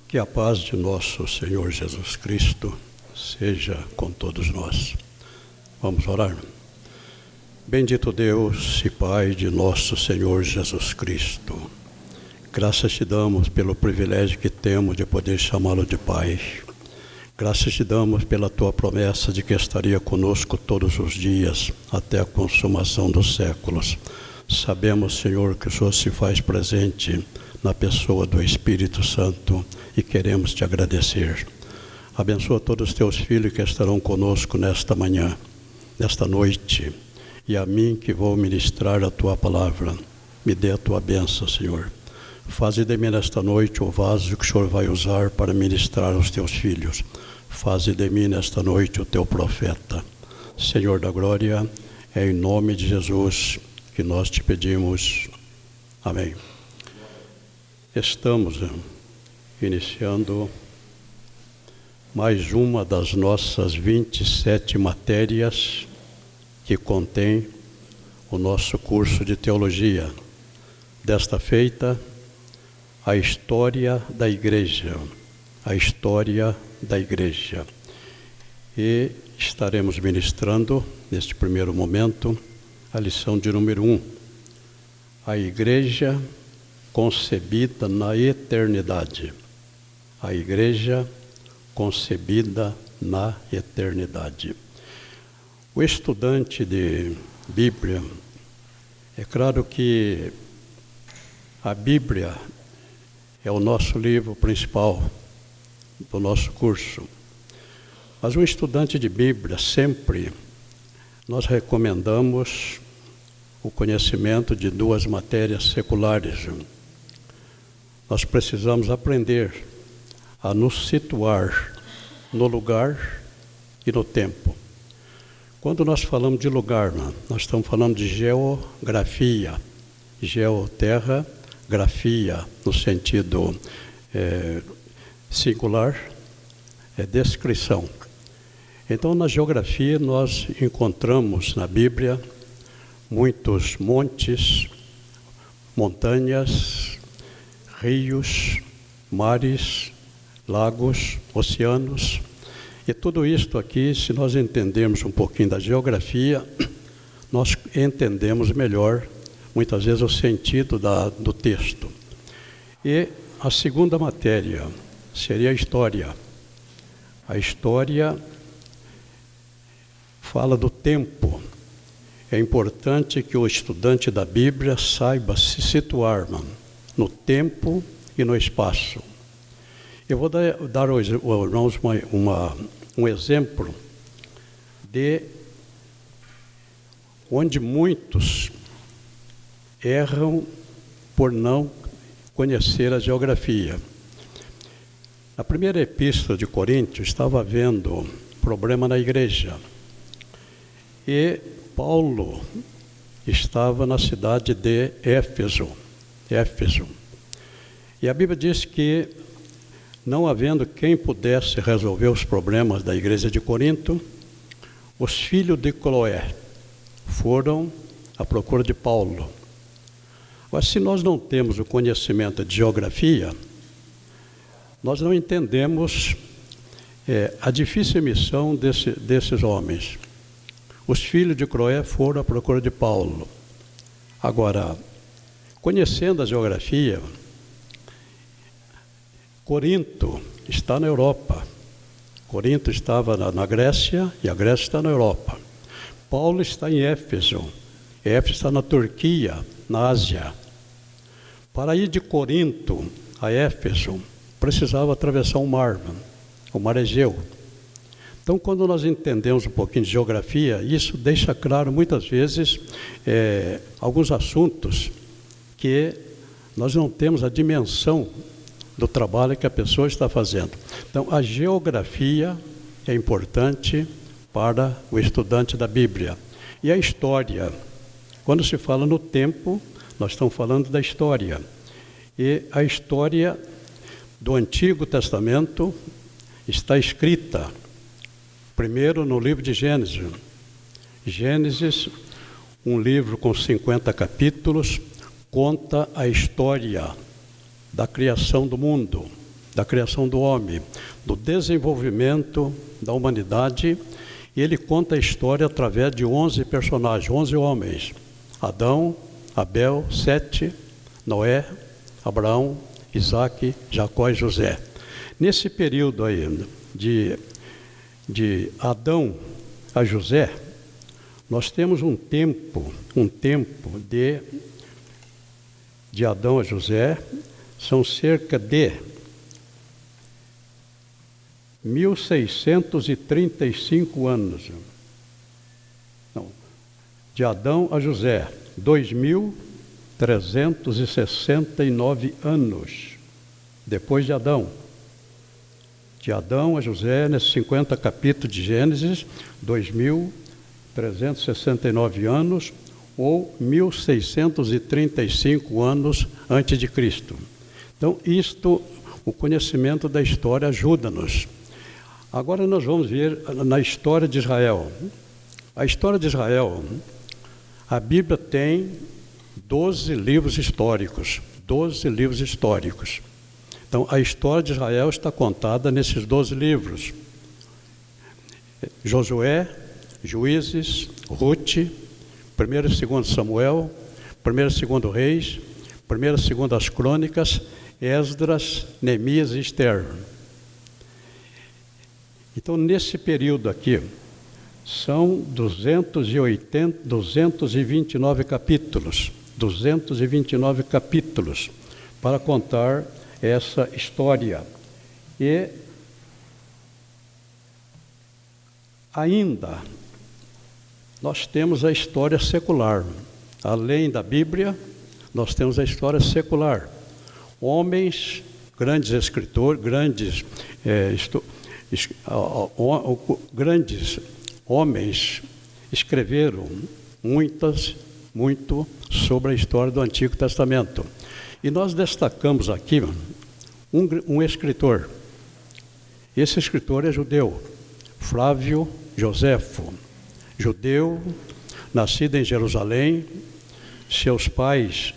Que a paz de nosso Senhor Jesus Cristo seja com todos nós. Vamos orar? Bendito Deus e Pai de nosso Senhor Jesus Cristo, graças te damos pelo privilégio que temos de poder chamá-lo de Pai. Graças te damos pela tua promessa de que estaria conosco todos os dias, até a consumação dos séculos. Sabemos, Senhor, que o Senhor se faz presente na pessoa do Espírito Santo e queremos te agradecer. Abençoa todos os teus filhos que estarão conosco nesta manhã, nesta noite, e a mim que vou ministrar a tua palavra. Me dê a tua bênção, Senhor. Faze de mim nesta noite o vaso que o Senhor vai usar para ministrar aos teus filhos. Faze de mim nesta noite o teu profeta. Senhor da glória, é em nome de Jesus que nós te pedimos. Amém. Estamos iniciando mais uma das nossas 27 matérias que contém o nosso curso de teologia. Desta feita, a história da igreja. A história da igreja. E estaremos ministrando, neste primeiro momento, a lição de número 1. A igreja concebida na eternidade. A igreja concebida na eternidade. O estudante de Bíblia, é claro que a Bíblia é o nosso livro principal do nosso curso. Mas um estudante de Bíblia, sempre nós recomendamos o conhecimento de duas matérias seculares. Nós precisamos aprender a nos situar no lugar e no tempo. Quando nós falamos de lugar, nós estamos falando de geografia, geoterra, grafia, no sentido singular, descrição. Então, na geografia, nós encontramos na Bíblia muitos montes, montanhas, rios, mares, lagos, oceanos. E tudo isto aqui, se nós entendermos um pouquinho da geografia, nós entendemos melhor, muitas vezes, o sentido do texto. E a segunda matéria seria a história. A história fala do tempo. É importante que o estudante da Bíblia saiba se situar no tempo e no espaço. Eu vou dar aos irmãos um exemplo de onde muitos erram por não conhecer a geografia. Na primeira epístola de Coríntios, estava havendo problema na igreja. E Paulo estava na cidade de Éfeso. E a Bíblia diz que, não havendo quem pudesse resolver os problemas da igreja de Corinto, os filhos de Cloé foram à procura de Paulo. Mas se nós não temos o conhecimento de geografia, nós não entendemos a difícil missão desses homens. Os filhos de Cloé foram à procura de Paulo. Agora, conhecendo a geografia, Corinto está na Europa. Corinto estava na Grécia e a Grécia está na Europa. Paulo está em Éfeso. Éfeso está na Turquia, na Ásia. Para ir de Corinto a Éfeso, precisava atravessar o mar Egeu. Então, quando nós entendemos um pouquinho de geografia, isso deixa claro, muitas vezes, alguns assuntos que nós não temos a dimensão do trabalho que a pessoa está fazendo. Então, a geografia é importante para o estudante da Bíblia. E a história, quando se fala no tempo, nós estamos falando da história. E a história do Antigo Testamento está escrita primeiro no livro de Gênesis. Gênesis, um livro com 50 capítulos, conta a história da criação do mundo. da criação do homem, do desenvolvimento da humanidade, e ele conta a história através de 11 personagens, 11 homens: Adão, Abel, Sete, Noé, Abraão, Isaque, Jacó e José. Nesse período aí, de Adão a José, nós temos um tempo de Adão a José, são cerca de 1635 anos. Não, de Adão a José, 2369 anos depois de Adão. De Adão a José, nesses 50 capítulos de Gênesis, 2369 anos, ou 1635 anos antes de Cristo. Então, o conhecimento da história ajuda-nos. Agora nós vamos ver na história de Israel. A história de Israel, a Bíblia tem 12 livros históricos. 12 livros históricos. Então, a história de Israel está contada nesses 12 livros. Josué, Juízes, Rute, 1º e 2º Samuel, 1º e 2º Reis, 1º e 2º Crônicas, Esdras, Neemias e Esther. Então, nesse período aqui, são 229 capítulos, 229 capítulos para contar essa história. E ainda nós temos a história secular. Além da Bíblia, nós temos a história secular. Homens, grandes escritores, grandes homens escreveram muito sobre a história do Antigo Testamento. E nós destacamos aqui um escritor. Esse escritor é judeu, Flávio Joséfo, judeu, nascido em Jerusalém. Seus pais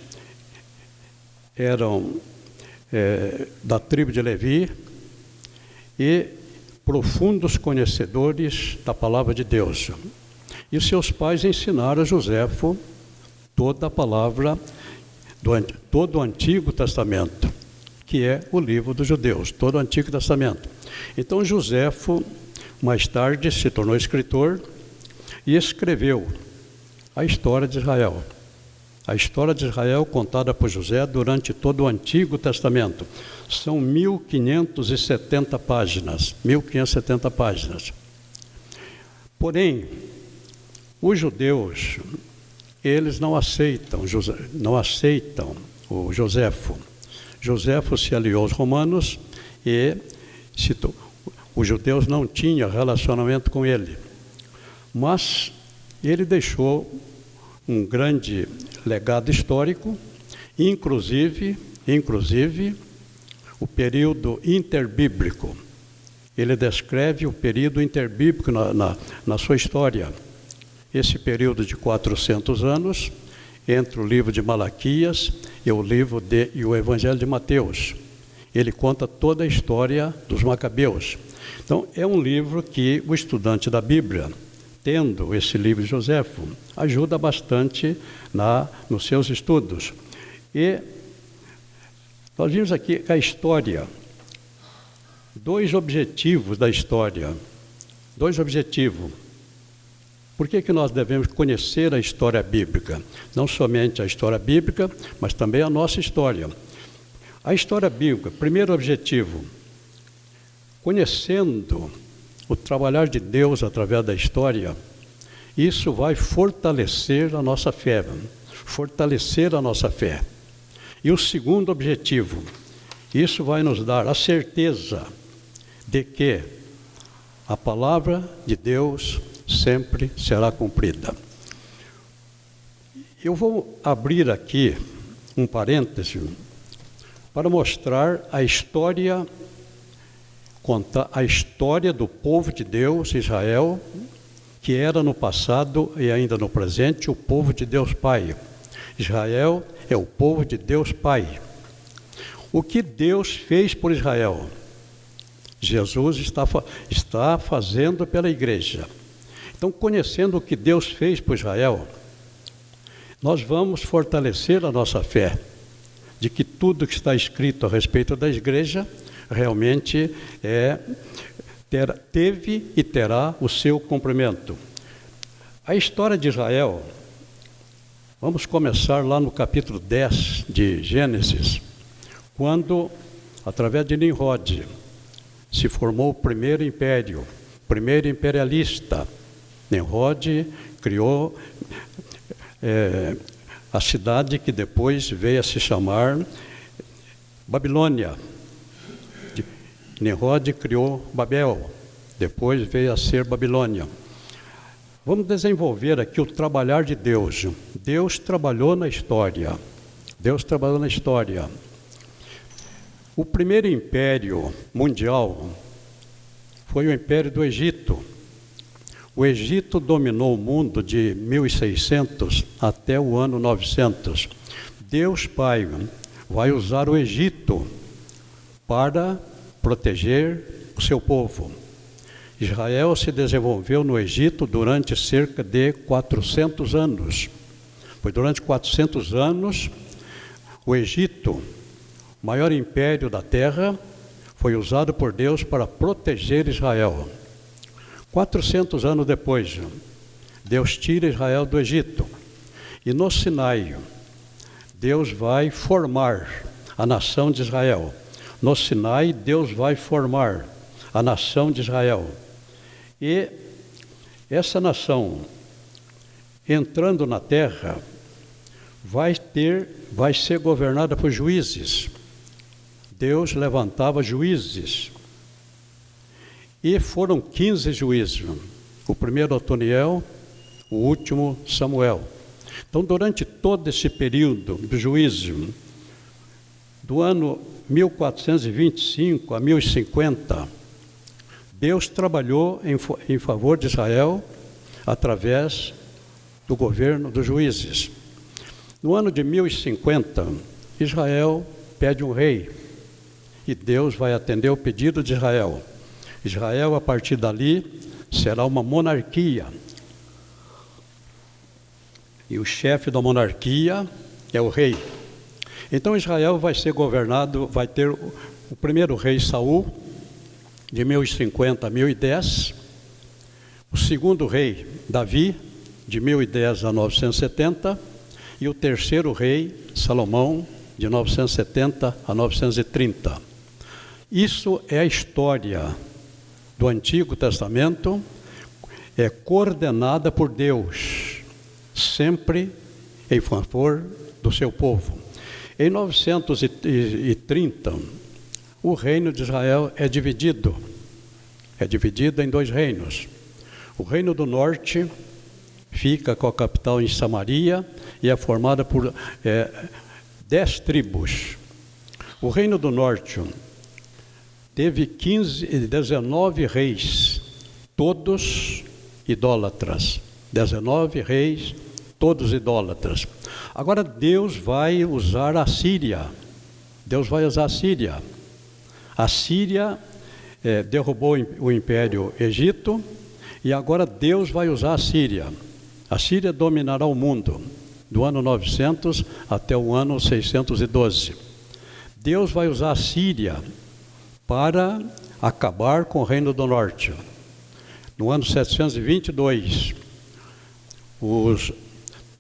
eram da tribo de Levi e profundos conhecedores da palavra de Deus. E os seus pais ensinaram a Joséfo toda a palavra, todo o Antigo Testamento, que é o livro dos judeus, todo o Antigo Testamento. Então Joséfo, mais tarde, se tornou escritor e escreveu a história de Israel. A história de Israel contada por José durante todo o Antigo Testamento. São 1570 páginas. 1570 páginas. Porém, os judeus, eles não aceitam o Joséfo. Joséfo se aliou aos romanos e os judeus não tinham relacionamento com ele. Mas ele deixou um grande legado histórico, inclusive o período interbíblico. Ele descreve o período interbíblico na sua história. Esse período de 400 anos, entre o livro de Malaquias e o Evangelho de Mateus. Ele conta toda a história dos Macabeus. Então, é um livro que o estudante da Bíblia, tendo esse livro de Joséfo, ajuda bastante nos seus estudos. E nós vimos aqui a história, dois objetivos da história, dois objetivos. Por que nós devemos conhecer a história bíblica? Não somente a história bíblica, mas também a nossa história. A história bíblica, primeiro objetivo, conhecendo o trabalhar de Deus através da história, isso vai fortalecer a nossa fé, E o segundo objetivo, isso vai nos dar a certeza de que a palavra de Deus sempre será cumprida. Eu vou abrir aqui um parêntese para mostrar contar a história do povo de Deus, Israel, que era no passado e ainda no presente o povo de Deus Pai. Israel é o povo de Deus Pai. O que Deus fez por Israel, Jesus está fazendo pela igreja. Então, conhecendo o que Deus fez por Israel, nós vamos fortalecer a nossa fé de que tudo que está escrito a respeito da igreja realmente teve e terá o seu cumprimento. A história de Israel, vamos começar lá no capítulo 10 de Gênesis, quando, através de Nimrod, se formou o primeiro império, o primeiro imperialista. Nimrod criou a cidade que depois veio a se chamar Babilônia. Nimrod criou Babel, depois veio a ser Babilônia. Vamos desenvolver aqui o trabalhar de Deus. Deus trabalhou na história. Deus trabalhou na história. O primeiro império mundial foi o Império do Egito. O Egito dominou o mundo de 1600 até o ano 900. Deus Pai vai usar o Egito para proteger o seu povo. Israel se desenvolveu no Egito durante cerca de 400 anos. Foi durante 400 anos, o Egito, o maior império da terra, foi usado por Deus para proteger Israel. 400 anos depois, Deus tira Israel do Egito. E no Sinai, Deus vai formar a nação de Israel. No Sinai, Deus vai formar a nação de Israel. E essa nação, entrando na terra, vai ser governada por juízes. Deus levantava juízes. E foram 15 juízes. O primeiro Otoniel, o último Samuel. Então, durante todo esse período do juízo, do ano 1425 a 1050, Deus trabalhou em favor de Israel através do governo dos juízes. No ano de 1050, Israel pede um rei e Deus vai atender o pedido de Israel. Israel, a partir dali, será uma monarquia. E o chefe da monarquia é o rei. Então Israel vai ser governado, vai ter o primeiro rei Saul, de 1050 a 1010, o segundo rei Davi, de 1010 a 970, e o terceiro rei Salomão, de 970 a 930. Isso é a história do Antigo Testamento, é coordenada por Deus, sempre em favor do seu povo. Em 930, o reino de Israel é dividido em dois reinos. O reino do norte fica com a capital em Samaria e é formada por 10 tribos. O reino do norte teve 19 reis, todos idólatras. 19 reis, todos idólatras. Agora Deus vai usar a Síria. Deus vai usar a Síria. A Síria derrubou o Império Egito e agora Deus vai usar a Síria. A Síria dominará o mundo do ano 900 até o ano 612. Deus vai usar a Síria para acabar com o Reino do Norte. No ano 722,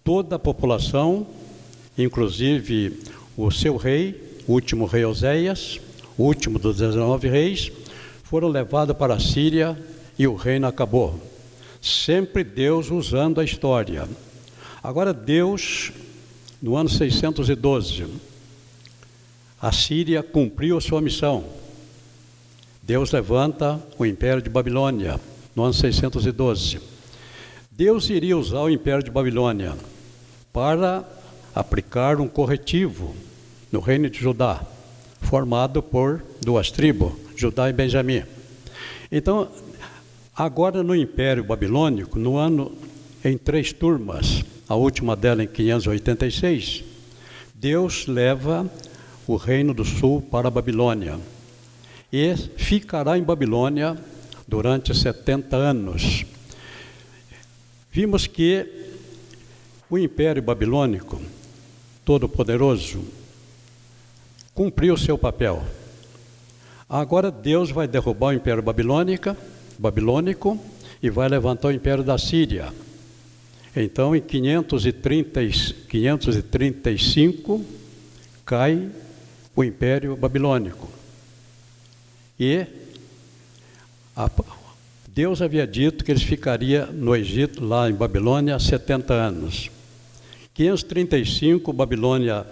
toda a população, inclusive o seu rei, o último rei Oséias, o último dos 19 reis, foram levados para a Síria e o reino acabou. Sempre Deus usando a história. Agora Deus, no ano 612, a Síria cumpriu a sua missão. Deus levanta o Império de Babilônia, no ano 612. Deus iria usar o Império de Babilônia para aplicar um corretivo no reino de Judá, formado por 2 tribos, Judá e Benjamim. Então, agora no Império Babilônico, em 3 turmas, a última dela em 586, Deus leva o reino do sul para a Babilônia. E ficará em Babilônia durante 70 anos. Vimos que o Império Babilônico, todo-poderoso, cumpriu o seu papel. Agora Deus vai derrubar o Império Babilônico e vai levantar o Império da Síria. Então, em 535, cai o Império Babilônico. E Deus havia dito que eles ficariam no Egito, lá em Babilônia, 70 anos. 535, Babilônia,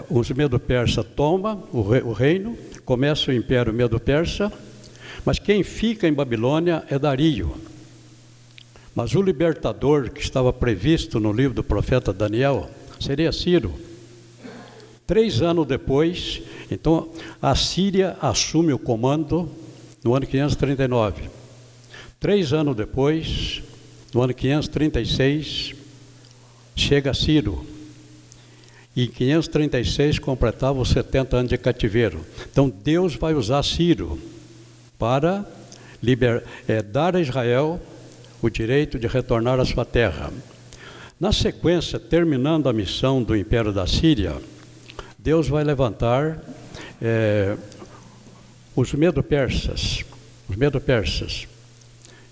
os Medo-Persa toma o reino, começa o Império Medo-Persa, mas quem fica em Babilônia é Dario. Mas o libertador que estava previsto no livro do profeta Daniel seria Ciro. 3 anos depois, então, a Síria assume o comando no ano 539. 3 anos depois, no ano 536, chega Ciro. E em 536 completava os 70 anos de cativeiro. Então, Deus vai usar Ciro para dar a Israel o direito de retornar à sua terra. Na sequência, terminando a missão do Império da Síria, Deus vai levantar os Medo-Persas. Os Medo-Persas.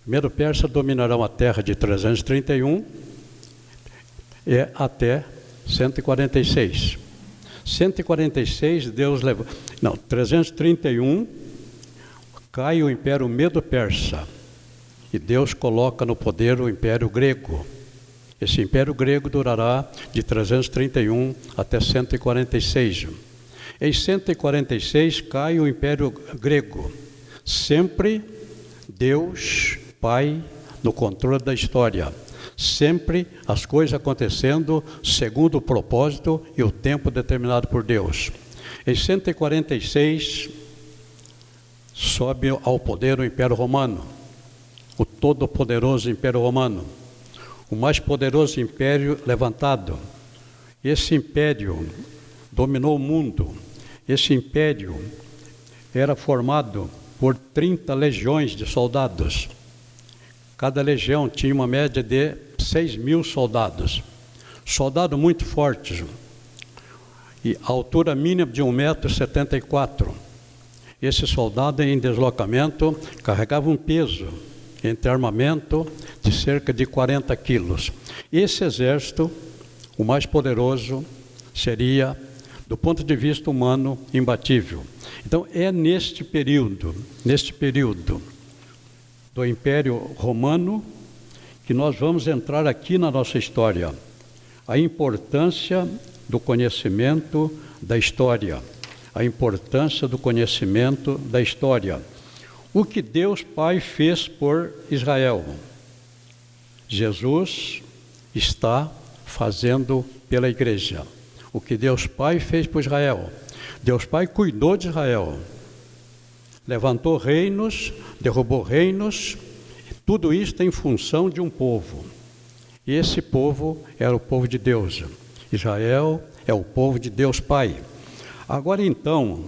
Medo-Persa dominarão a terra de 331 até 146. 146, Deus leva... Não, 331, cai o Império Medo-Persa. E Deus coloca no poder o Império Grego. Esse Império Grego durará de 331 até 146. Em 146 cai o Império Grego. Sempre Deus, Pai, no controle da história. Sempre as coisas acontecendo segundo o propósito e o tempo determinado por Deus. Em 146 sobe ao poder o Império Romano. O todo-poderoso Império Romano, o mais poderoso império levantado. Esse império dominou o mundo. Esse império era formado por 30 legiões de soldados. Cada legião tinha uma média de 6.000 soldados. Soldado muito forte. E a altura mínima de 1,74 m. Esse soldado em deslocamento carregava um peso entre armamento de cerca de 40 quilos. Esse exército, o mais poderoso, seria, do ponto de vista humano, imbatível. Então, é neste período do Império Romano, que nós vamos entrar aqui na nossa história. A importância do conhecimento da história. A importância do conhecimento da história. O que Deus Pai fez por Israel, Jesus está fazendo pela igreja. O que Deus Pai fez por Israel, Deus Pai cuidou de Israel, levantou reinos, derrubou reinos, tudo isso em função de um povo. E esse povo era o povo de Deus. Israel é o povo de Deus Pai. Agora então,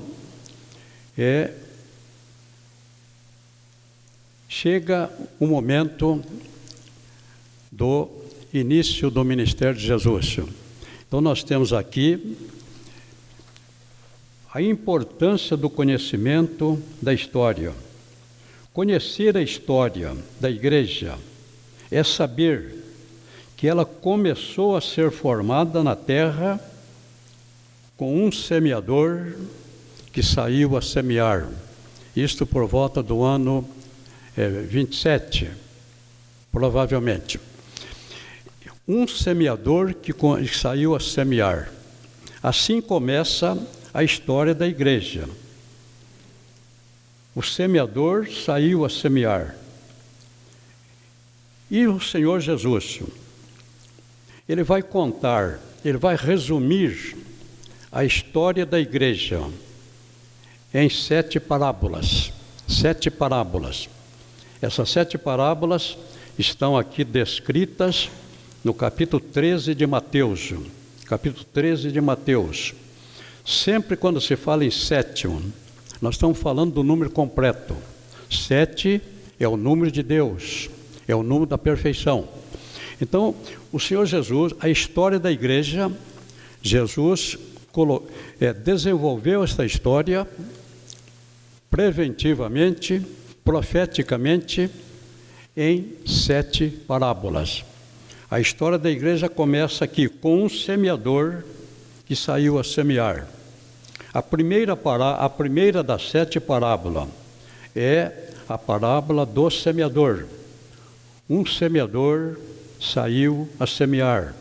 chega o momento do início do ministério de Jesus. Então nós temos aqui a importância do conhecimento da história. Conhecer a história da igreja é saber que ela começou a ser formada na terra com um semeador que saiu a semear. Isto por volta do ano 27, provavelmente. Um semeador que saiu a semear. Assim começa a história da igreja. O semeador saiu a semear. E o Senhor Jesus, ele vai contar, ele vai resumir a história da igreja em 7 parábolas. 7 parábolas. Essas 7 parábolas estão aqui descritas no capítulo 13 de Mateus. Capítulo 13 de Mateus. Sempre quando se fala em sétimo, nós estamos falando do número completo. 7 é o número de Deus, é o número da perfeição. Então, o Senhor Jesus, a história da igreja, Jesus desenvolveu esta história preventivamente, profeticamente, em 7 parábolas. A história da igreja começa aqui com um semeador que saiu a semear. A primeira das 7 parábolas é a parábola do semeador. Um semeador saiu a semear.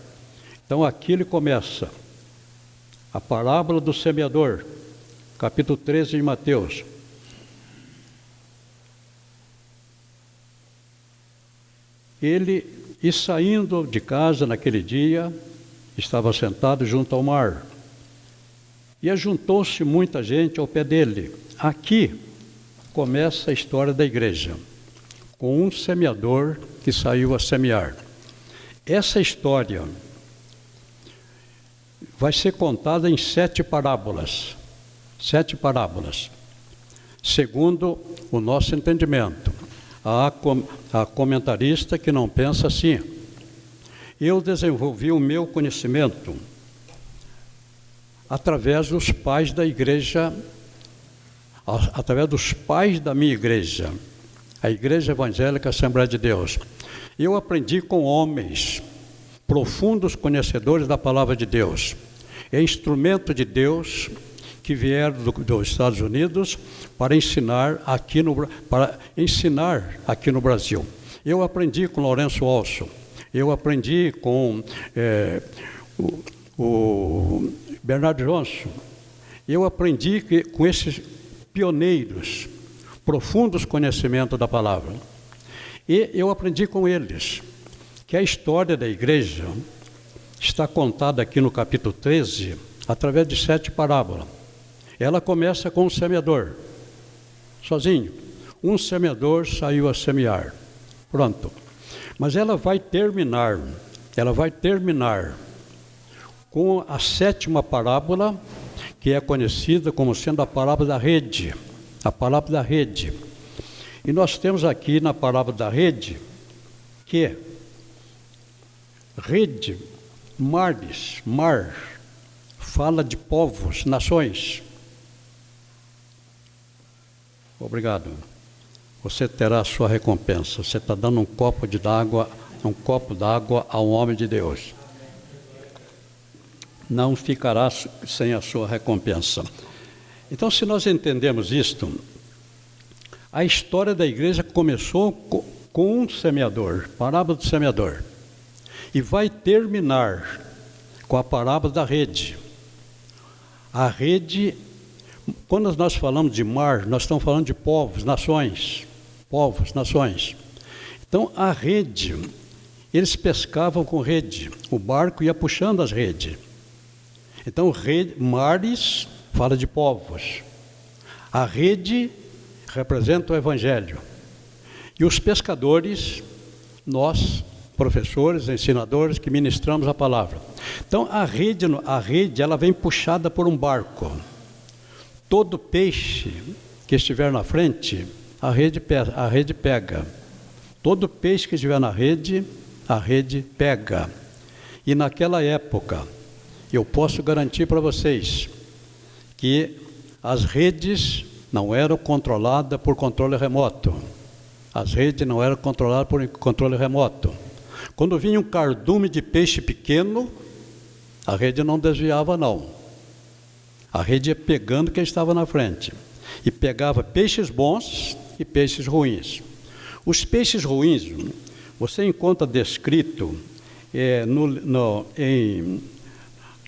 Então aqui ele começa. A parábola do semeador, capítulo 13 de Mateus. Ele, e saindo de casa naquele dia, estava sentado junto ao mar. E ajuntou-se muita gente ao pé dele. Aqui começa a história da igreja, com um semeador que saiu a semear. Essa história vai ser contada em 7 parábolas. 7 parábolas. Segundo o nosso entendimento. Há comentarista que não pensa assim. Eu desenvolvi o meu conhecimento através dos pais da igreja, através dos pais da minha igreja, a Igreja Evangélica Assembleia de Deus. Eu aprendi com homens, profundos conhecedores da palavra de Deus. É instrumento de Deus que vieram dos Estados Unidos para ensinar aqui no Brasil. Eu aprendi com Lourenço Olson, eu aprendi com o Bernardo Johnson, eu aprendi com esses pioneiros, profundos conhecimentos da palavra. E eu aprendi com eles que a história da igreja está contada aqui no capítulo 13, através de 7 parábolas. Ela começa com um semeador, sozinho. Um semeador saiu a semear. Pronto. Mas ela vai terminar com a 7ª parábola, que é conhecida como sendo a parábola da rede. A parábola da rede. E nós temos aqui na parábola da rede, que rede, mares, mar, fala de povos, nações. Obrigado. Você terá a sua recompensa. Você está dando um copo d'água a um homem de Deus. Não ficará sem a sua recompensa. Então, se nós entendemos isto, a história da igreja começou com um semeador, parábola do semeador, e vai terminar com a parábola da rede. A rede, quando nós falamos de mar, nós estamos falando de povos, nações. Então, a rede, eles pescavam com rede, o barco ia puxando as redes. Então, mares fala de povos. A rede representa o Evangelho. E os pescadores, nós, professores, ensinadores, que ministramos a palavra. Então, a rede ela vem puxada por um barco. Todo peixe que estiver na frente, a rede pega. Todo peixe que estiver na rede, a rede pega. E naquela época, eu posso garantir para vocês que as redes não eram controladas por controle remoto. As redes não eram controladas por controle remoto. Quando vinha um cardume de peixe pequeno, a rede não desviava, não. A rede ia pegando quem estava na frente. E pegava peixes bons e peixes ruins. Os peixes ruins, você encontra descrito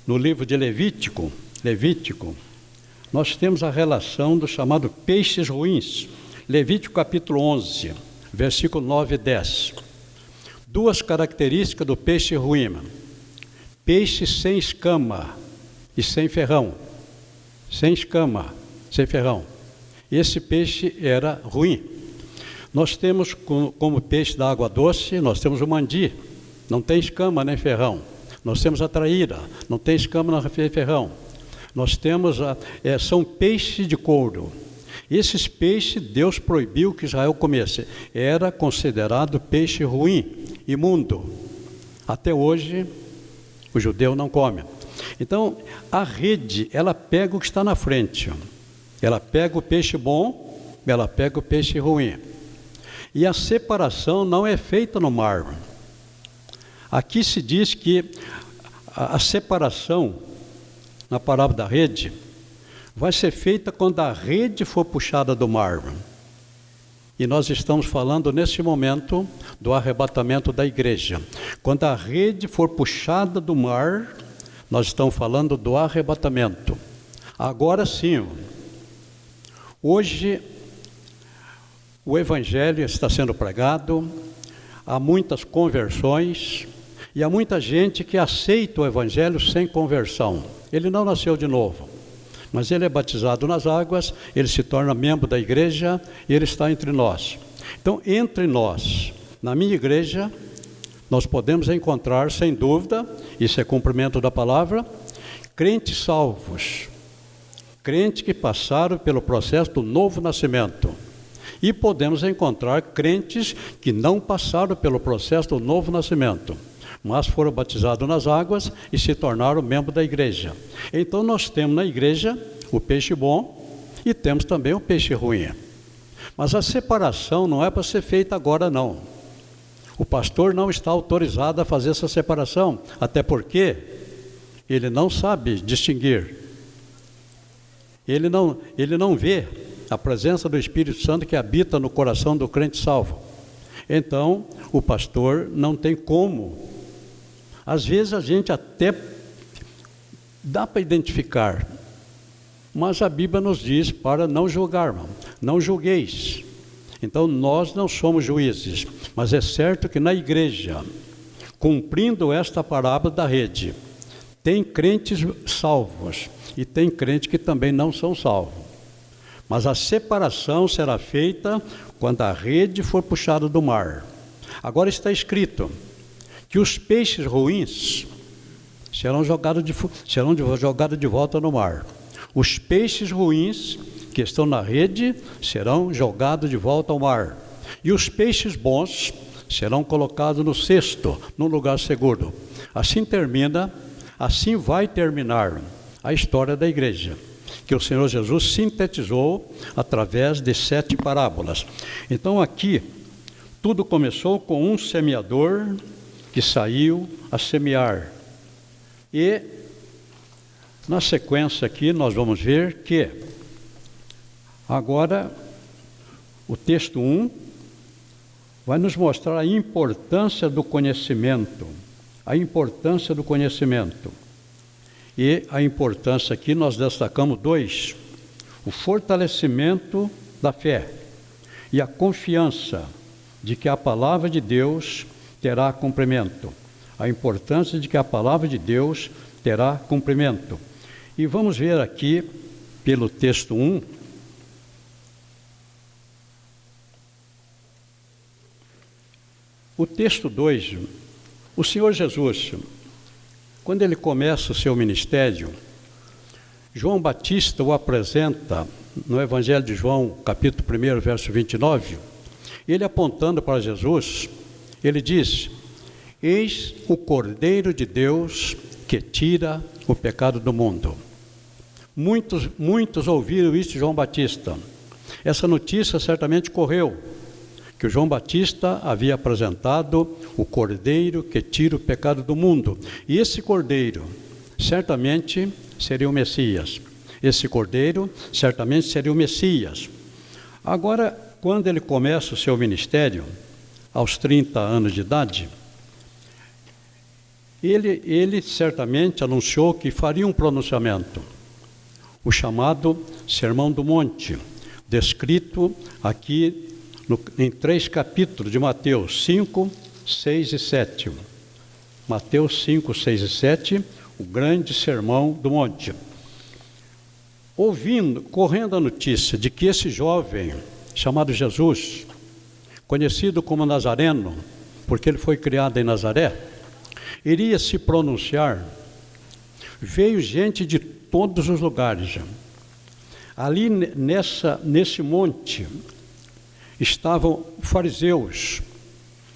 no livro de Levítico, nós temos a relação do chamado peixes ruins. Levítico capítulo 11, versículo 9 e 10. 2 características do peixe ruim. Peixe sem escama e sem ferrão. Sem escama, sem ferrão. Esse peixe era ruim. Nós temos como peixe da água doce, nós temos o mandi. Não tem escama nem ferrão. Nós temos a traíra, não tem escama nem ferrão. Nós temos, são peixes de couro. Esses peixes Deus proibiu que Israel comesse. Era considerado peixe ruim, imundo. Até hoje, o judeu não come. Então, a rede, ela pega o que está na frente. Ela pega o peixe bom, ela pega o peixe ruim. E a separação não é feita no mar. Aqui se diz que a separação, na parábola da rede, vai ser feita quando a rede for puxada do mar. E nós estamos falando nesse momento do arrebatamento da igreja. Quando a rede for puxada do mar, nós estamos falando do arrebatamento. Agora sim, hoje o evangelho está sendo pregado, há muitas conversões e há muita gente que aceita o evangelho sem conversão. Ele não nasceu de novo, mas ele é batizado nas águas, ele se torna membro da igreja e ele está entre nós. Então, entre nós, na minha igreja, nós podemos encontrar, sem dúvida, isso é cumprimento da palavra, crentes salvos, crentes que passaram pelo processo do novo nascimento. E podemos encontrar crentes que não passaram pelo processo do novo nascimento, mas foram batizados nas águas e se tornaram membro da igreja. Então nós temos na igreja o peixe bom e temos também o peixe ruim. Mas a separação não é para ser feita agora não. O pastor não está autorizado a fazer essa separação, até porque ele não sabe distinguir. Ele não vê a presença do Espírito Santo que habita no coração do crente salvo. Então, o pastor não tem como. Às vezes a gente até dá para identificar, mas a Bíblia nos diz para não julgar, não julgueis. Então nós não somos juízes, mas é certo que na igreja, cumprindo esta parábola da rede, tem crentes salvos e tem crentes que também não são salvos. Mas a separação será feita quando a rede for puxada do mar. Agora está escrito que os peixes ruins serão jogados de volta no mar. Os peixes ruins que estão na rede serão jogados de volta ao mar. E os peixes bons serão colocados no cesto, num lugar seguro. Assim vai terminar a história da igreja, que o Senhor Jesus sintetizou através de 7 parábolas. Então aqui, tudo começou com um semeador que saiu a semear. E na sequência aqui nós vamos ver que agora o texto 1 vai nos mostrar a importância do conhecimento. A importância do conhecimento. E a importância aqui nós destacamos 2. O fortalecimento da fé e a confiança de que a palavra de Deus terá cumprimento. A importância de que a palavra de Deus terá cumprimento. E vamos ver aqui, pelo texto 1, o texto 2, o Senhor Jesus, quando ele começa o seu ministério, João Batista o apresenta no Evangelho de João, capítulo 1, verso 29, ele apontando para Jesus, ele diz: eis o Cordeiro de Deus que tira o pecado do mundo. Muitos ouviram isso de João Batista. Essa notícia certamente correu, que o João Batista havia apresentado o Cordeiro que tira o pecado do mundo. E esse Cordeiro certamente seria o Messias. Esse Cordeiro certamente seria o Messias. Agora, quando ele começa o seu ministério, aos 30 anos de idade, ele certamente anunciou que faria um pronunciamento, o chamado Sermão do Monte, descrito aqui em 3 capítulos de Mateus 5, 6 e 7. Mateus 5, 6 e 7, o grande Sermão do Monte. Correndo a notícia de que esse jovem, chamado Jesus, conhecido como Nazareno, porque ele foi criado em Nazaré, iria se pronunciar, veio gente de todos os lugares. Ali nesse monte estavam fariseus,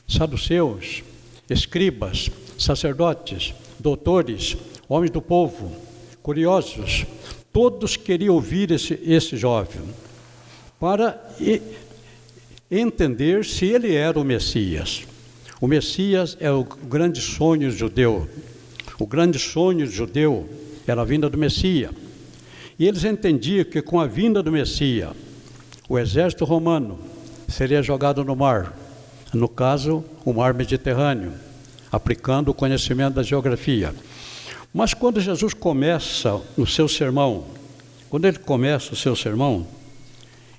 saduceus, escribas, sacerdotes, doutores, homens do povo, curiosos. Todos queriam ouvir esse jovem para entender se ele era o Messias. O Messias é o grande sonho judeu. O grande sonho judeu era a vinda do Messias. E eles entendiam que com a vinda do Messias, o exército romano seria jogado no mar, no caso, o mar Mediterrâneo, aplicando o conhecimento da geografia. Mas quando Jesus começa o seu sermão,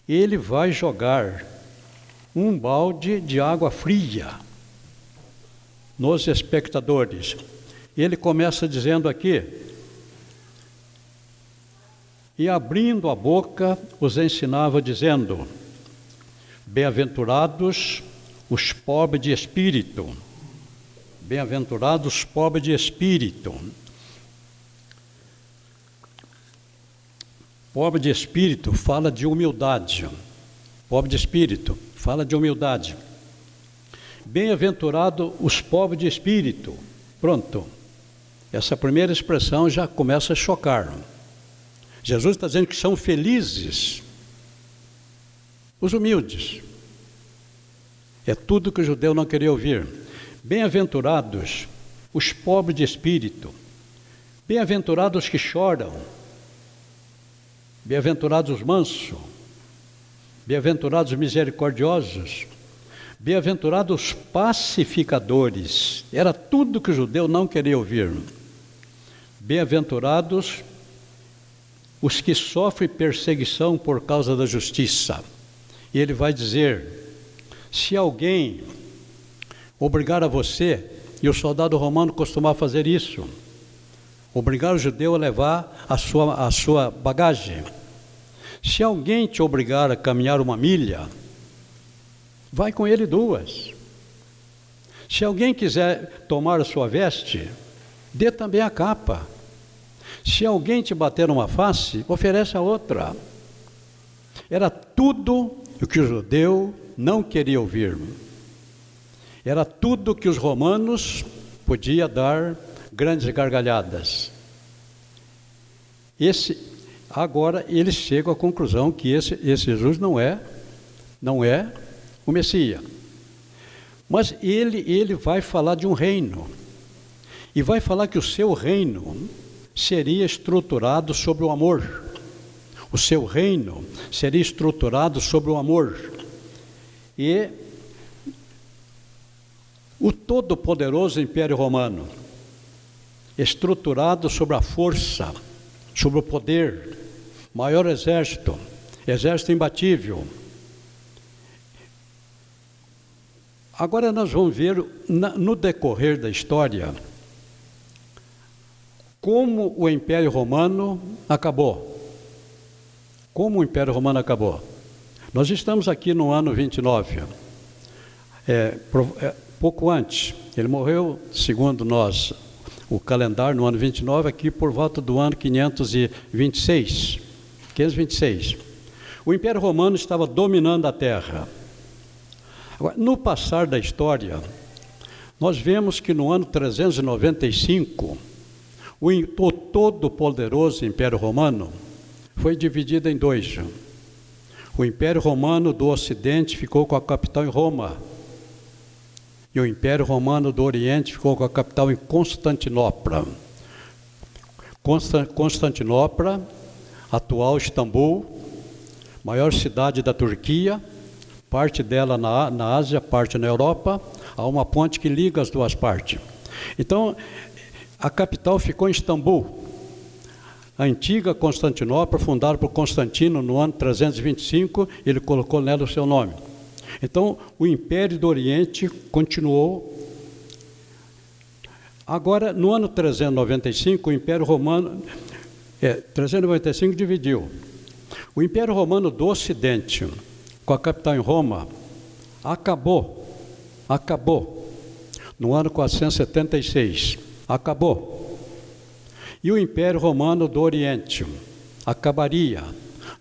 ele vai jogar um balde de água fria nos espectadores. Ele começa dizendo aqui: e abrindo a boca, os ensinava, dizendo: bem-aventurados os pobres de espírito. Bem-aventurados os pobres de espírito. Pobre de espírito fala de humildade. Pobre de espírito fala de humildade. Bem-aventurado os pobres de espírito. Pronto. Essa primeira expressão já começa a chocar. Jesus está dizendo que são felizes os humildes. É tudo que o judeu não queria ouvir. Bem-aventurados os pobres de espírito. Bem-aventurados os que choram. Bem-aventurados os mansos. Bem-aventurados os misericordiosos. Bem-aventurados os pacificadores. Era tudo que o judeu não queria ouvir. Bem-aventurados os que sofrem perseguição por causa da justiça. E ele vai dizer: se alguém obrigar a você, e o soldado romano costumava fazer isso, obrigar o judeu a levar a sua bagagem. Se alguém te obrigar a caminhar 1 milha, vai com ele 2. Se alguém quiser tomar a sua veste, dê também a capa. Se alguém te bater numa face, oferece a outra. Era tudo o que o judeu não queria ouvir. Era tudo que os romanos podiam dar grandes gargalhadas. Agora eles chegam à conclusão que esse Jesus não é o Messias. Mas ele vai falar de um reino. E vai falar que o seu reino seria estruturado sobre o amor. O seu reino seria estruturado sobre o amor. E o todo-poderoso Império Romano, estruturado sobre a força, sobre o poder, maior exército imbatível. Agora nós vamos ver, no decorrer da história, como o Império Romano acabou. Como o Império Romano acabou. Nós estamos aqui no ano 29, pouco antes. Ele morreu, segundo nós, o calendário, no ano 29, aqui por volta do ano 526. O Império Romano estava dominando a terra. Agora, no passar da história, nós vemos que no ano 395, o todo-poderoso Império Romano foi dividido em 2. O Império Romano do Ocidente ficou com a capital em Roma. E o Império Romano do Oriente ficou com a capital em Constantinopla. Constantinopla, atual Istambul, maior cidade da Turquia, parte dela na Ásia, parte na Europa. Há uma ponte que liga as duas partes. Então, a capital ficou em Istambul. A antiga Constantinopla, fundada por Constantino no ano 325, ele colocou nela o seu nome. Então, o Império do Oriente continuou. Agora, no ano 395, o Império Romano... 395 dividiu. O Império Romano do Ocidente, com a capital em Roma, acabou. No ano 476. Acabou. E o Império Romano do Oriente acabaria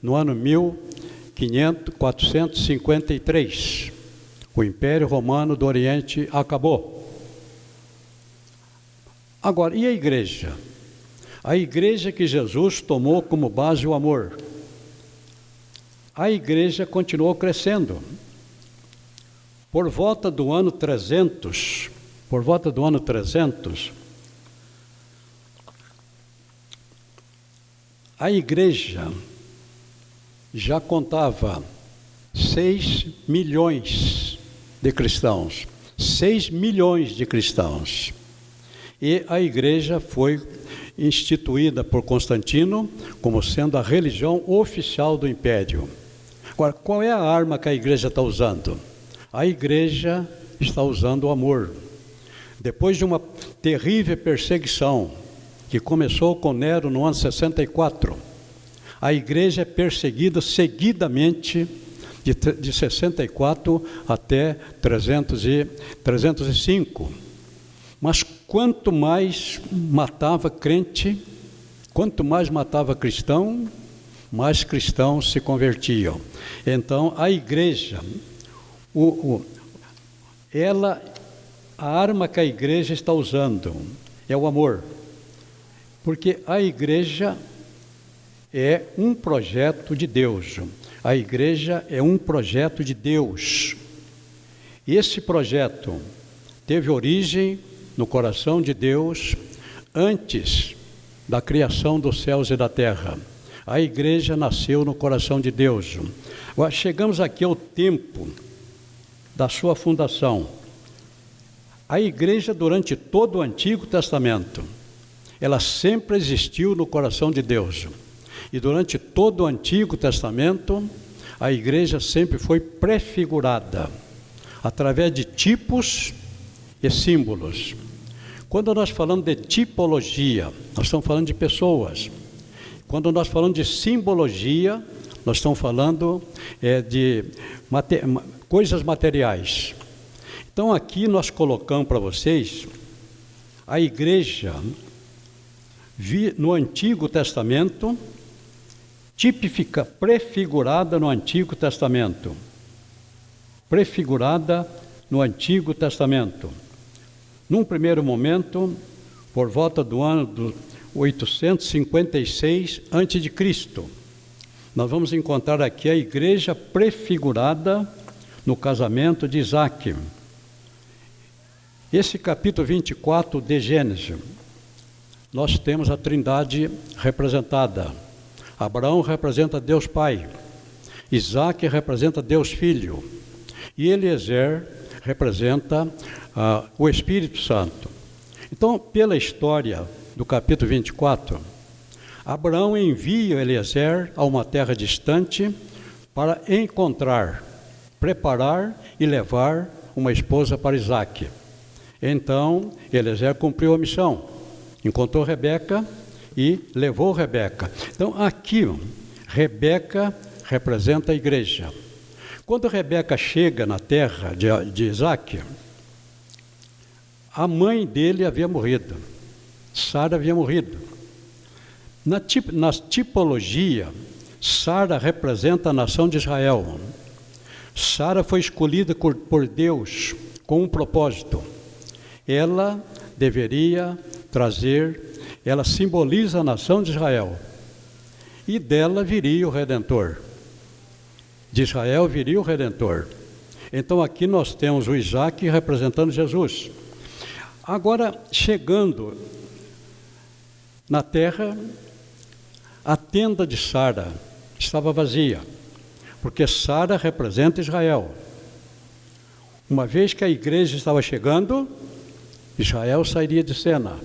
no ano 1453. O Império Romano do Oriente acabou. Agora, e a igreja? A igreja que Jesus tomou como base o amor. A igreja continuou crescendo. Por volta do ano 300, a igreja já contava 6 milhões de cristãos. 6 milhões de cristãos. E a igreja foi instituída por Constantino como sendo a religião oficial do império. Agora, qual é a arma que a igreja está usando? A igreja está usando o amor. Depois de uma terrível perseguição, que começou com Nero no ano 64, a igreja é perseguida seguidamente de 64 até 305. Mas quanto mais matava crente, quanto mais matava cristão, mais cristãos se convertiam. Então, a igreja, a arma que a igreja está usando é o amor. Porque a igreja é um projeto de Deus. A igreja é um projeto de Deus. E esse projeto teve origem no coração de Deus antes da criação dos céus e da terra. A igreja nasceu no coração de Deus. Agora, chegamos aqui ao tempo da sua fundação. A igreja, durante todo o Antigo Testamento, ela sempre existiu no coração de Deus. E durante todo o Antigo Testamento, a igreja sempre foi prefigurada através de tipos e símbolos. Quando nós falamos de tipologia, nós estamos falando de pessoas. Quando nós falamos de simbologia, nós estamos falando de coisas materiais. Então aqui nós colocamos para vocês a igreja no Antigo Testamento, prefigurada no Antigo Testamento. Prefigurada no Antigo Testamento. Num primeiro momento, por volta do ano 856 a.C., nós vamos encontrar aqui a igreja prefigurada no casamento de Isaac. Esse capítulo 24 de Gênesis, nós temos a Trindade representada. Abraão representa Deus Pai, Isaac representa Deus Filho, e Eliezer representa o Espírito Santo. Então, pela história do capítulo 24, Abraão envia Eliezer a uma terra distante para encontrar, preparar e levar uma esposa para Isaac. Então, Eliezer cumpriu a missão, encontrou Rebeca e levou Rebeca. Então, aqui, Rebeca representa a igreja. Quando Rebeca chega na terra de Isaac, a mãe dele havia morrido, Sara havia morrido. Na tipologia, Sara representa a nação de Israel. Sara foi escolhida por Deus com um propósito. Ela deveria ela simboliza a nação de Israel. E dela viria o Redentor. De Israel viria o Redentor. Então aqui nós temos o Isaac representando Jesus. Agora, chegando na terra, a tenda de Sara estava vazia, porque Sara representa Israel. Uma vez que a igreja estava chegando, Israel sairia de cena.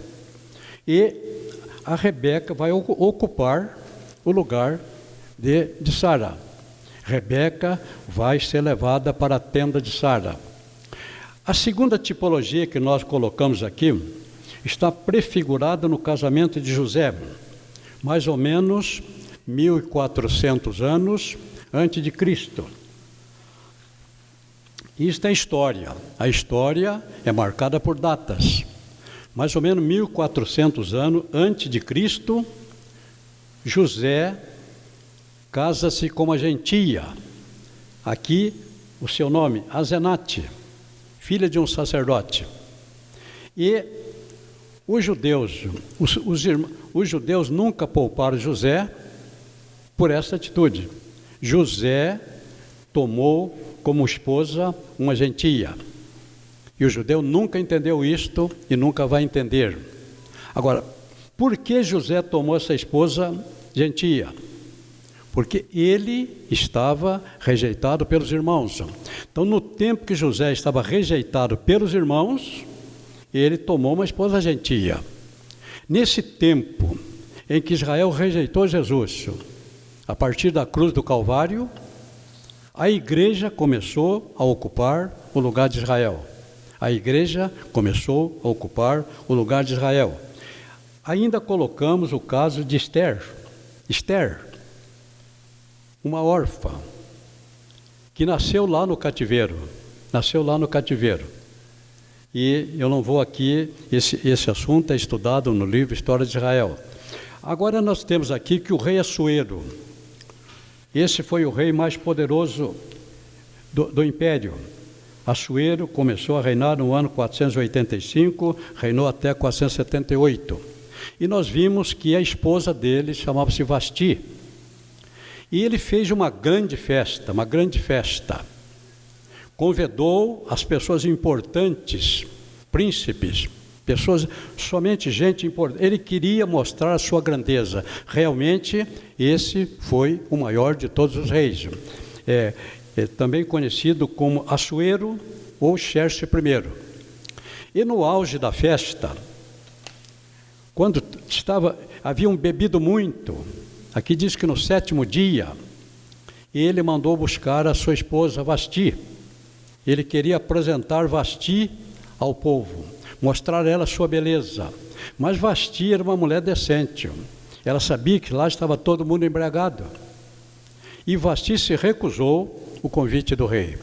E a Rebeca vai ocupar o lugar de Sara. Rebeca vai ser levada para a tenda de Sara. A segunda tipologia que nós colocamos aqui está prefigurada no casamento de José, mais ou menos 1400 anos antes de Cristo. Isto é história. A história é marcada por datas. mais ou menos 1400 anos antes de Cristo, José casa-se com uma gentia. Aqui o seu nome, Asenate, filha de um sacerdote. E os judeus nunca pouparam José por essa atitude. José tomou como esposa uma gentia. E o judeu nunca entendeu isto e nunca vai entender. Agora, por que José tomou essa esposa gentia? Porque ele estava rejeitado pelos irmãos. Então, no tempo que José estava rejeitado pelos irmãos, ele tomou uma esposa gentia. Nesse tempo em que Israel rejeitou Jesus, a partir da cruz do Calvário, a igreja começou a ocupar o lugar de Israel. A igreja começou a ocupar o lugar de Israel. Ainda colocamos o caso de Esther. Esther, uma órfã, que nasceu lá no cativeiro. E eu não vou aqui, esse assunto é estudado no livro História de Israel. Agora nós temos aqui que o rei Assuero, esse foi o rei mais poderoso do império. Assuero começou a reinar no ano 485, reinou até 478. E nós vimos que a esposa dele chamava-se Vasti. E ele fez uma grande festa. Convidou as pessoas importantes, príncipes, pessoas, somente gente importante. Ele queria mostrar a sua grandeza. Realmente, esse foi o maior de todos os reis. É também conhecido como Assuero ou Xerxes I. E no auge da festa, quando haviam bebido muito, aqui diz que no 7º dia, ele mandou buscar a sua esposa Vasti. Ele queria apresentar Vasti ao povo, mostrar a ela sua beleza. Mas Vasti era uma mulher decente. Ela sabia que lá estava todo mundo embriagado. E Vasti se recusou o convite do rei.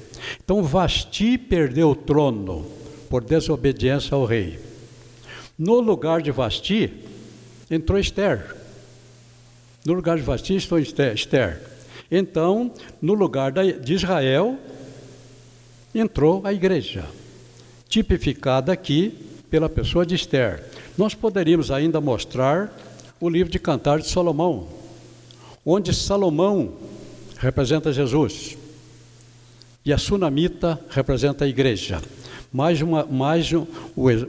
Então Vasti perdeu o trono por desobediência ao rei. No lugar de Vasti, entrou Esther. Então, no lugar de Israel, entrou a igreja, tipificada aqui pela pessoa de Esther. Nós poderíamos ainda mostrar o livro de Cantares de Salomão, onde Salomão representa Jesus e a sunamita representa a igreja. Mais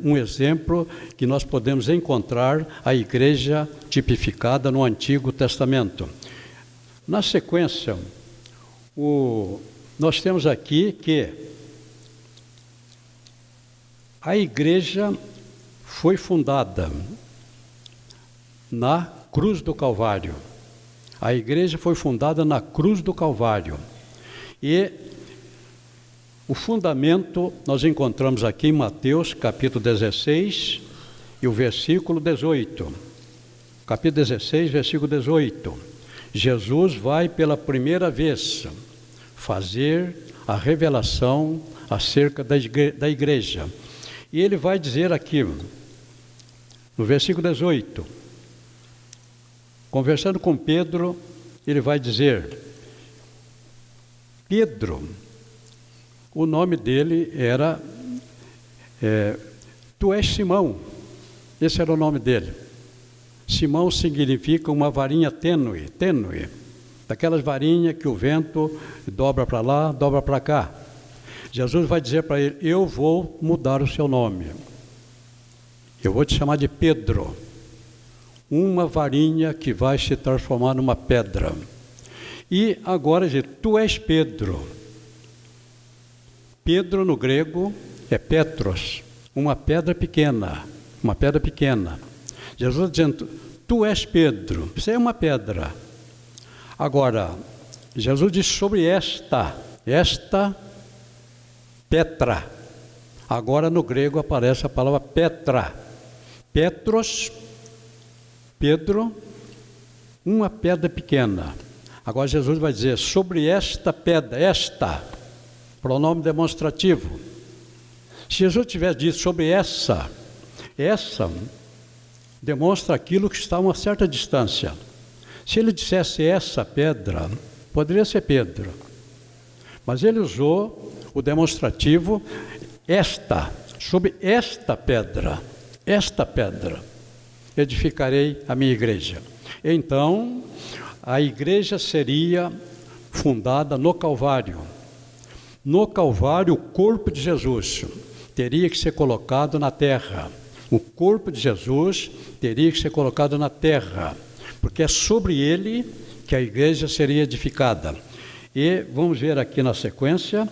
um exemplo que nós podemos encontrar a igreja tipificada no Antigo Testamento. Na sequência, nós temos aqui que a igreja foi fundada na cruz do Calvário. A igreja foi fundada na cruz do Calvário. E o fundamento nós encontramos aqui em Mateus, capítulo 16, e o versículo 18. Capítulo 16, versículo 18. Jesus vai pela primeira vez fazer a revelação acerca da igreja. E ele vai dizer aqui, no versículo 18, conversando com Pedro, ele vai dizer, Pedro, o nome dele era, tu és Simão, esse era o nome dele. Simão significa uma varinha tênue, daquelas varinhas que o vento dobra para lá, dobra para cá. Jesus vai dizer para ele, eu vou mudar o seu nome. Eu vou te chamar de Pedro. Uma varinha que vai se transformar numa pedra. E agora diz, tu és Pedro. Pedro no grego é Petros, uma pedra pequena. Jesus dizendo, tu és Pedro, você é uma pedra. Agora, Jesus diz sobre esta Petra. Agora no grego aparece a palavra Petra. Petros, Pedro, uma pedra pequena. Agora Jesus vai dizer, sobre esta pedra, pronome demonstrativo. Se Jesus tivesse dito sobre essa, Essa demonstra aquilo que está a uma certa distância. Se ele dissesse essa pedra, poderia ser Pedro. Mas ele usou o demonstrativo esta, sobre esta pedra, edificarei a minha igreja. Então, a igreja seria fundada no Calvário. No Calvário, o corpo de Jesus teria que ser colocado na terra. O corpo de Jesus teria que ser colocado na terra, porque é sobre ele que a igreja seria edificada. E vamos ver aqui na sequência,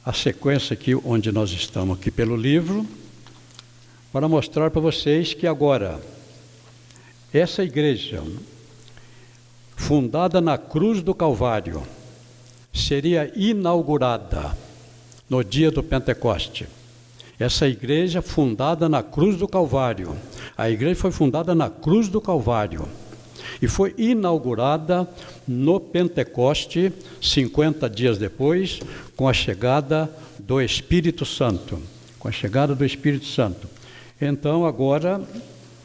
a sequência aqui onde nós estamos aqui pelo livro, para mostrar para vocês que agora, essa igreja, fundada na cruz do Calvário, seria inaugurada no dia do Pentecoste. Essa igreja fundada na cruz do Calvário, a igreja foi fundada na cruz do Calvário e foi inaugurada no Pentecoste, 50 dias depois, com a chegada do Espírito Santo. Então, agora,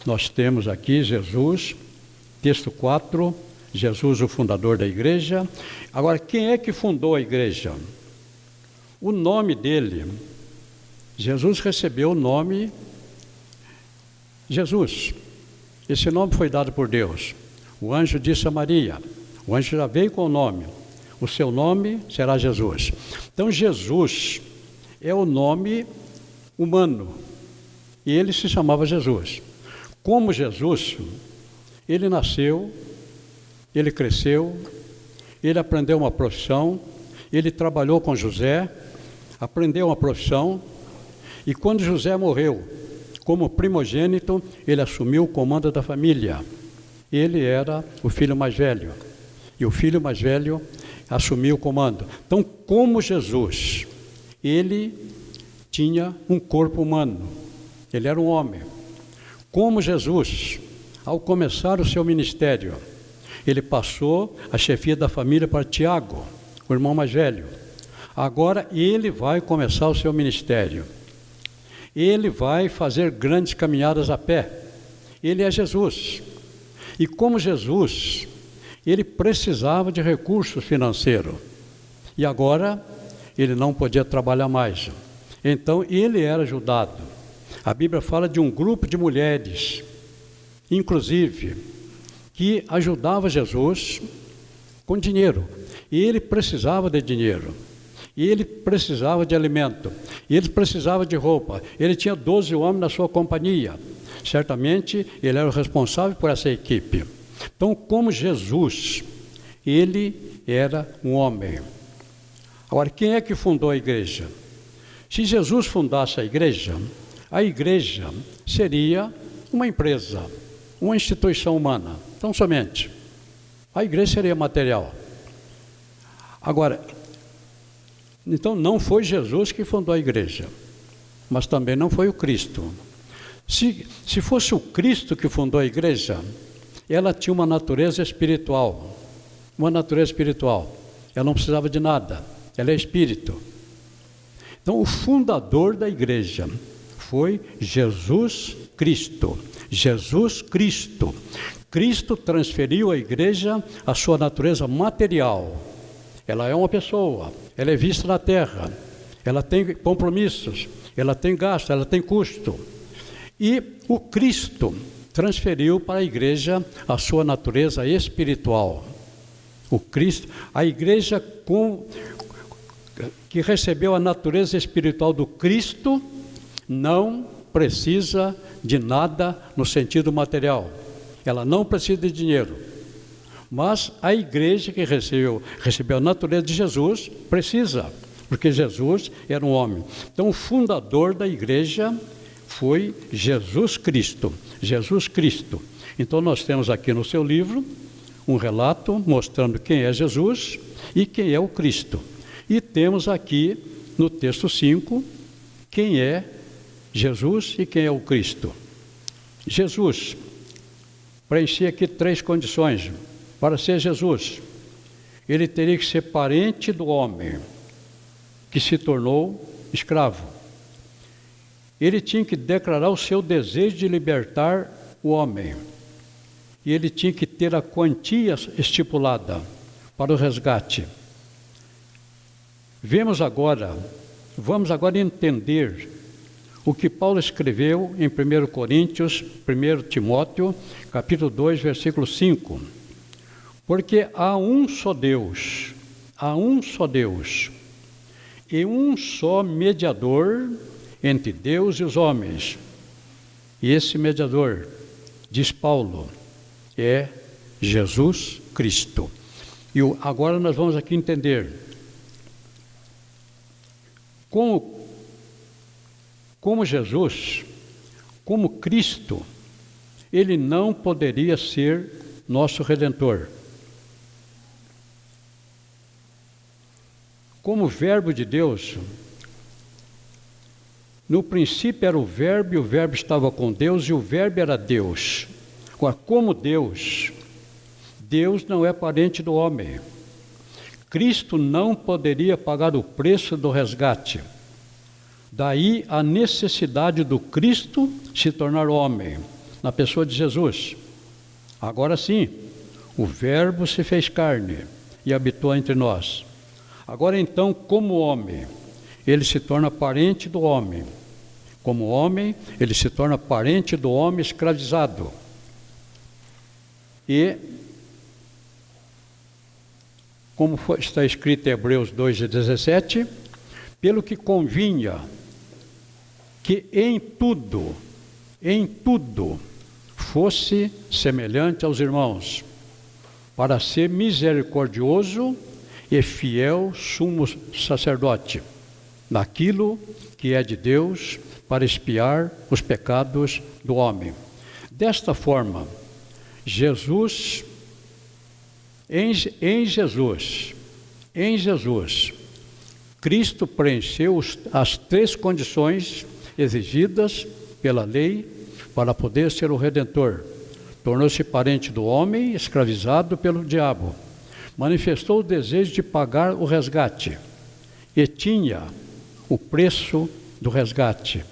nós temos aqui Jesus, texto 4, Jesus, o fundador da igreja. Agora, quem é que fundou a igreja? O nome dele, Jesus recebeu o nome Jesus. Esse nome foi dado por Deus. O anjo disse a Maria, o anjo já veio com o nome, o seu nome será Jesus. Então, Jesus é o nome humano, e ele se chamava Jesus. Como Jesus, ele nasceu, ele cresceu, ele aprendeu uma profissão, ele trabalhou com José, aprendeu uma profissão, e quando José morreu, como primogênito, ele assumiu o comando da família. Ele era o filho mais velho, e o filho mais velho assumiu o comando. Então, como Jesus, ele tinha um corpo humano, ele era um homem. Como Jesus, ao começar o seu ministério, ele passou a chefia da família para Tiago, o irmão mais velho. Agora ele vai começar o seu ministério. Ele vai fazer grandes caminhadas a pé. Ele é Jesus. E como Jesus, ele precisava de recursos financeiros. E agora ele não podia trabalhar mais. Então ele era ajudado. A Bíblia fala de um grupo de mulheres, inclusive, que ajudava Jesus com dinheiro. E ele precisava de dinheiro. E ele precisava de alimento. E ele precisava de roupa. Ele tinha 12 homens na sua companhia. Certamente, ele era o responsável por essa equipe. Então, como Jesus, ele era um homem. Agora, quem é que fundou a igreja? Se Jesus fundasse a igreja seria uma empresa, uma instituição humana. Então, somente. A igreja seria material. Agora, então não foi Jesus que fundou a igreja, mas também não foi o Cristo. Se fosse o Cristo que fundou a igreja, ela tinha uma natureza espiritual. Ela não precisava de nada, ela é espírito. Então, o fundador da igreja foi Jesus Cristo. Cristo transferiu à igreja a sua natureza material. Ela é uma pessoa, ela é vista na terra, ela tem compromissos, ela tem gasto, ela tem custo. E o Cristo transferiu para a igreja a sua natureza espiritual. A igreja que recebeu a natureza espiritual do Cristo não precisa de nada no sentido material. Ela não precisa de dinheiro. Mas a igreja que recebeu a natureza de Jesus precisa, porque Jesus era um homem. Então, o fundador da igreja foi Jesus Cristo. Então, nós temos aqui no seu livro um relato mostrando quem é Jesus e quem é o Cristo. E temos aqui no texto 5 quem é Jesus e quem é o Cristo. Jesus preenchia aqui 3 condições. Para ser Jesus, ele teria que ser parente do homem, que se tornou escravo. Ele tinha que declarar o seu desejo de libertar o homem. E ele tinha que ter a quantia estipulada para o resgate. Vamos agora entender o que Paulo escreveu em 1 Coríntios, 1 Timóteo, capítulo 2, versículo 5. Porque há um só Deus, e um só mediador entre Deus e os homens. E esse mediador, diz Paulo, é Jesus Cristo. E agora nós vamos aqui entender como Jesus, como Cristo, ele não poderia ser nosso Redentor. Como Verbo de Deus, no princípio era o Verbo, e o Verbo estava com Deus, e o Verbo era Deus. Agora, como Deus não é parente do homem. Cristo não poderia pagar o preço do resgate. Daí a necessidade do Cristo se tornar homem, na pessoa de Jesus. Agora sim, o Verbo se fez carne e habitou entre nós. Agora então, como homem, ele se torna parente do homem. Como homem, ele se torna parente do homem escravizado. E, como está escrito em Hebreus 2:17, pelo que convinha que em tudo fosse semelhante aos irmãos, para ser misericordioso e fiel sumo sacerdote, naquilo que é de Deus, para expiar os pecados do homem. Desta forma, em Jesus, Cristo preencheu as três condições exigidas pela lei para poder ser o Redentor. Tornou-se parente do homem, escravizado pelo diabo. Manifestou o desejo de pagar o resgate e tinha o preço do resgate.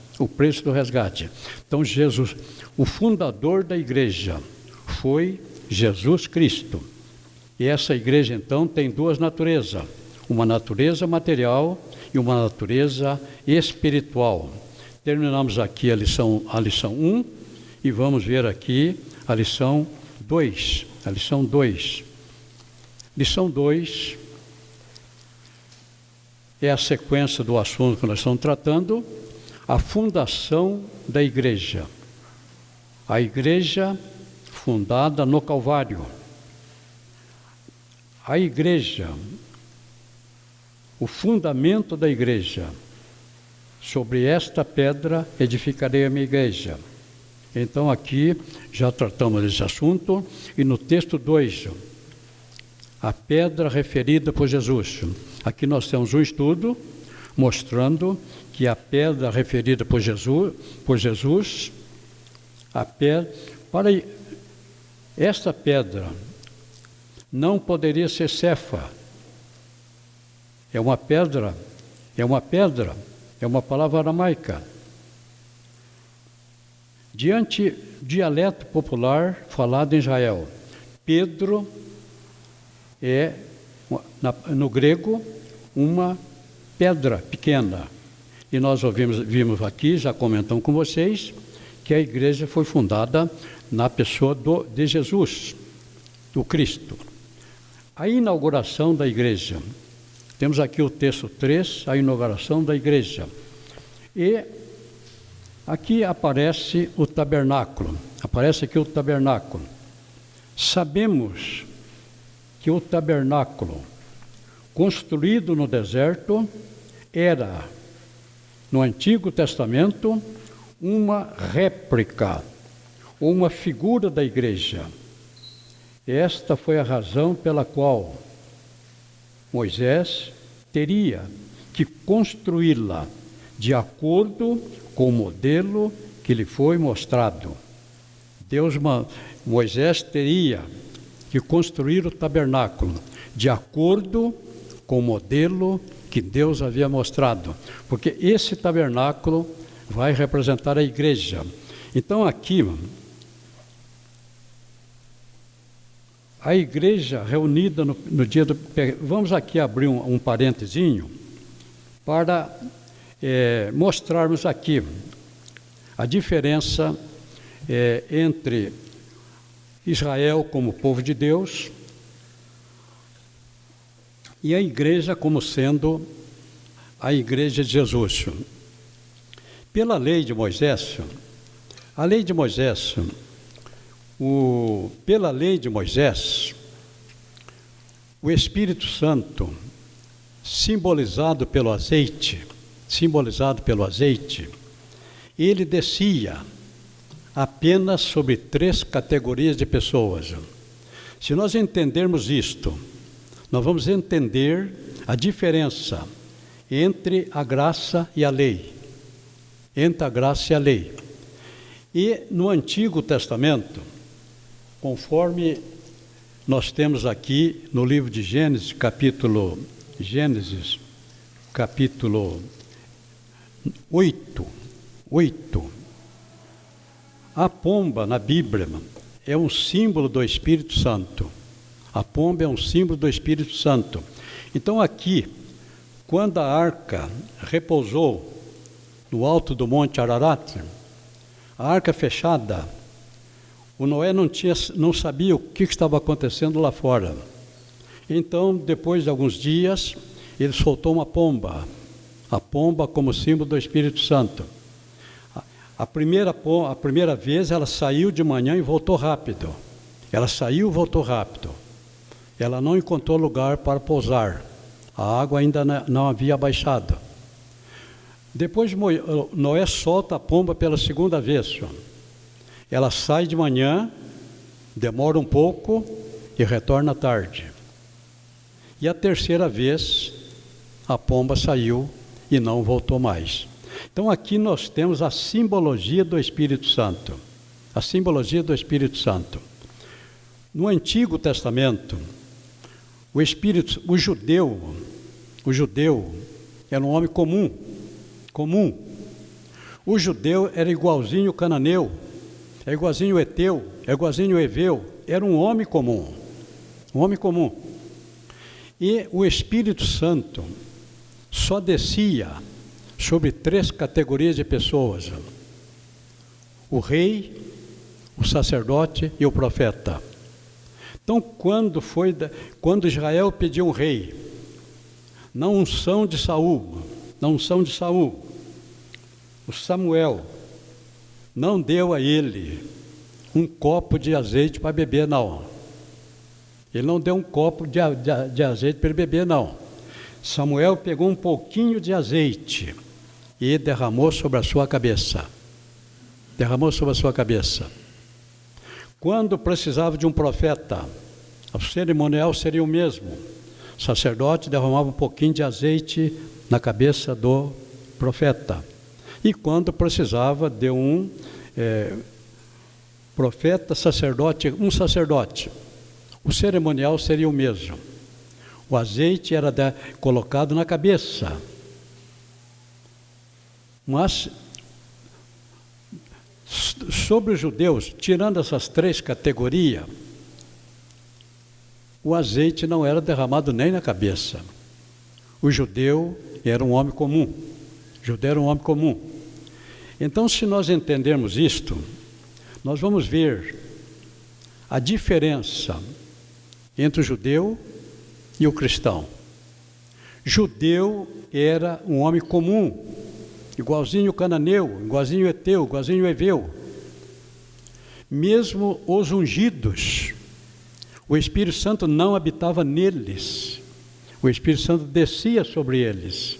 Então, Jesus, o fundador da igreja, foi Jesus Cristo. E essa igreja, então, tem duas naturezas. Uma natureza material e uma natureza espiritual. Terminamos aqui a lição 1 e vamos ver aqui a lição 2. Lição 2 é a sequência do assunto que nós estamos tratando, a fundação da igreja. A igreja fundada no Calvário. A igreja, o fundamento da igreja. Sobre esta pedra edificarei a minha igreja. Então aqui já tratamos desse assunto, e no texto 2, a pedra referida por Jesus. Aqui nós temos um estudo mostrando que a pedra referida por Jesus, esta pedra não poderia ser Cefa. É uma palavra aramaica. Dialeto popular falado em Israel. Pedro é, no grego, uma pedra pequena. E nós vimos aqui, já comentamos com vocês, que a igreja foi fundada na pessoa de Jesus, do Cristo. A inauguração da igreja. Temos aqui o texto 3, a inauguração da igreja. E aqui aparece o tabernáculo. Sabemos que o tabernáculo, construído no deserto, era, no Antigo Testamento, uma réplica, uma figura da igreja. Esta foi a razão pela qual Moisés teria que construí-la de acordo com o modelo que lhe foi mostrado. Moisés teria que construir o tabernáculo de acordo com o modelo que que Deus havia mostrado, porque esse tabernáculo vai representar a igreja. Então aqui, a igreja reunida no dia do... Vamos aqui abrir um parentezinho para mostrarmos aqui a diferença entre Israel como povo de Deus e a igreja como sendo a igreja de Jesus. Pela lei de Moisés, a lei de Moisés, pela lei de Moisés, o Espírito Santo, simbolizado pelo azeite, ele descia apenas sobre 3 categorias de pessoas. Se nós entendermos isto, nós vamos entender a diferença entre a graça e a lei. Entre a graça e a lei. E no Antigo Testamento, conforme nós temos aqui no livro de Gênesis, capítulo 8, a pomba na Bíblia é um símbolo do Espírito Santo. A pomba é um símbolo do Espírito Santo. Então aqui, quando a arca repousou no alto do Monte Ararat, a arca fechada, o Noé não sabia o que estava acontecendo lá fora. Então, depois de alguns dias, ele soltou uma pomba, a pomba como símbolo do Espírito Santo. A primeira vez ela saiu de manhã e voltou rápido. Ela saiu e voltou rápido. Ela não encontrou lugar para pousar. A água ainda não havia baixado. Depois Noé solta a pomba pela segunda vez. Ela sai de manhã, demora um pouco e retorna à tarde. E a terceira vez, a pomba saiu e não voltou mais. Então aqui nós temos a simbologia do Espírito Santo. A simbologia do Espírito Santo. No Antigo Testamento, o judeu era um homem comum. O judeu era igualzinho o cananeu, é igualzinho o eteu, é igualzinho o eveu, era um homem comum. E o Espírito Santo só descia sobre 3 categorias de pessoas: o rei, o sacerdote e o profeta. Então, quando Israel pediu um rei, na unção de Saul, o Samuel não deu a ele um copo de azeite para beber, não. Ele não deu um copo de azeite para ele beber, não. Samuel pegou um pouquinho de azeite e derramou sobre a sua cabeça. Quando precisava de um profeta, o cerimonial seria o mesmo. O sacerdote derramava um pouquinho de azeite na cabeça do profeta. E quando precisava de um profeta, um sacerdote, o cerimonial seria o mesmo. O azeite era colocado na cabeça. Mas, sobre os judeus, tirando essas 3 categorias, o azeite não era derramado nem na cabeça. O judeu era um homem comum. Então, se nós entendermos isto, nós vamos ver a diferença entre o judeu e o cristão. Judeu era um homem comum, igualzinho o cananeu, igualzinho o eteu, igualzinho o eveu. Mesmo os ungidos, o Espírito Santo não habitava neles. O Espírito Santo descia sobre eles.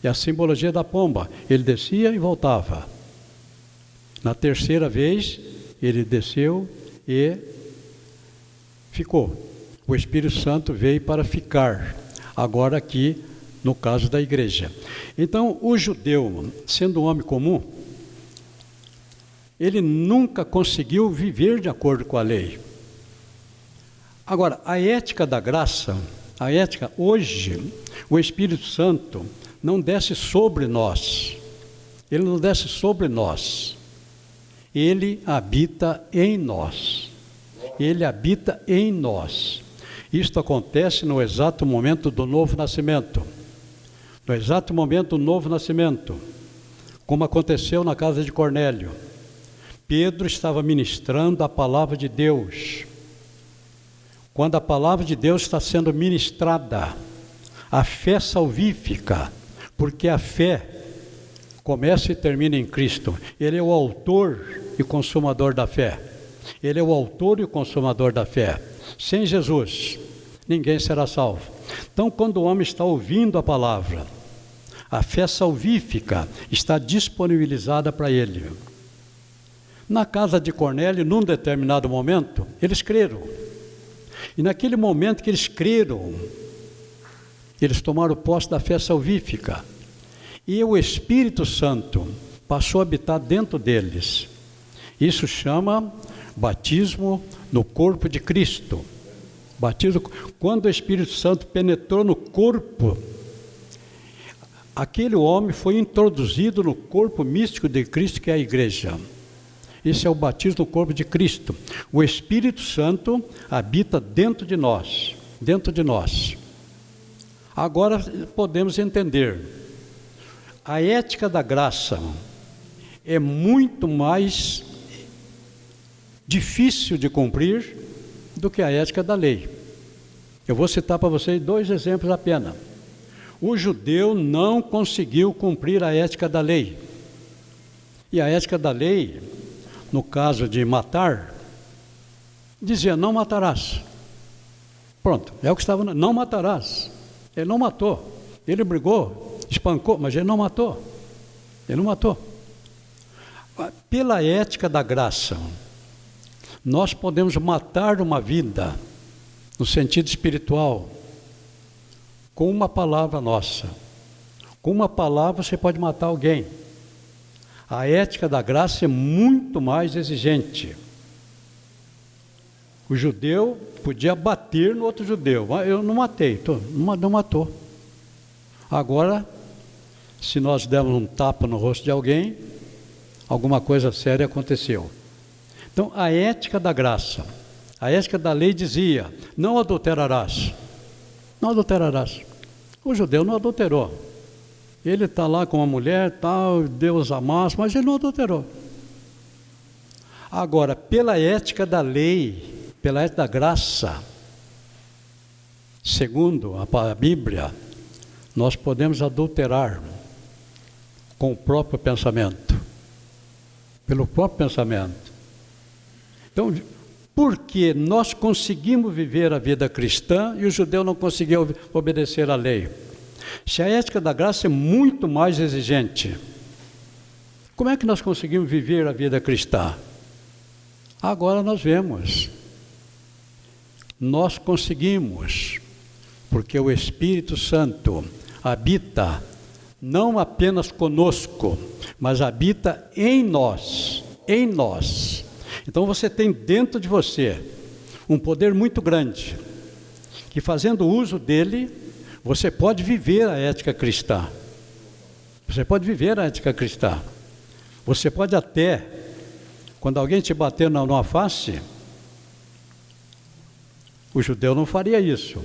É a simbologia da pomba. Ele descia e voltava. Na terceira vez, ele desceu e ficou. O Espírito Santo veio para ficar, agora aqui no caso da igreja. Então, o judeu, sendo um homem comum, ele nunca conseguiu viver de acordo com a lei. Agora, a ética da graça A ética, hoje, o Espírito Santo não desce sobre nós. Ele não desce sobre nós. Ele habita em nós. Ele habita em nós. Isto acontece no exato momento do novo nascimento. No exato momento do novo nascimento. Como aconteceu na casa de Cornélio. Pedro estava ministrando a palavra de Deus. Quando a palavra de Deus está sendo ministrada, a fé salvífica, porque a fé começa e termina em Cristo. Ele é o autor e consumador da fé. Ele é o autor e o consumador da fé. Sem Jesus, ninguém será salvo. Então, quando o homem está ouvindo a palavra, a fé salvífica está disponibilizada para ele. Na casa de Cornélio, num determinado momento, eles creram. E naquele momento que eles creram, eles tomaram posse da fé salvífica. E o Espírito Santo passou a habitar dentro deles. Isso chama batismo no corpo de Cristo. Batismo, quando o Espírito Santo penetrou no corpo, aquele homem foi introduzido no corpo místico de Cristo, que é a igreja. Esse é o batismo no corpo de Cristo. O Espírito Santo habita dentro de nós. Dentro de nós. Agora podemos entender. A ética da graça é muito mais difícil de cumprir do que a ética da lei. Eu vou citar para vocês 2 exemplos apenas. O judeu não conseguiu cumprir a ética da lei. E a ética da lei, no caso de matar, dizia: não matarás. Pronto, é o que estava, não matarás. Ele não matou, ele brigou, espancou, mas ele não matou. Ele não matou. Pela ética da graça, nós podemos matar uma vida, no sentido espiritual, com uma palavra nossa. Com uma palavra você pode matar alguém. A ética da graça é muito mais exigente. O judeu podia bater no outro judeu. Eu não matei, não matou. Agora, se nós dermos um tapa no rosto de alguém, alguma coisa séria aconteceu. Então, a ética da graça, a ética da lei dizia: não adulterarás. Não adulterarás. O judeu não adulterou. Ele está lá com uma mulher, tal, Deus amasse, mas ele não adulterou. Agora, pela ética da lei, pela ética da graça, segundo a Bíblia, nós podemos adulterar com o próprio pensamento. Pelo próprio pensamento. Então, por que nós conseguimos viver a vida cristã e o judeu não conseguiu obedecer à lei? Se a ética da graça é muito mais exigente, como é que nós conseguimos viver a vida cristã? Agora nós vemos. Nós conseguimos, porque o Espírito Santo habita não apenas conosco, mas habita em nós, em nós. Então você tem dentro de você um poder muito grande, que fazendo uso dele, você pode viver a ética cristã. Você pode viver a ética cristã. Você pode até, quando alguém te bater numa face, o judeu não faria isso.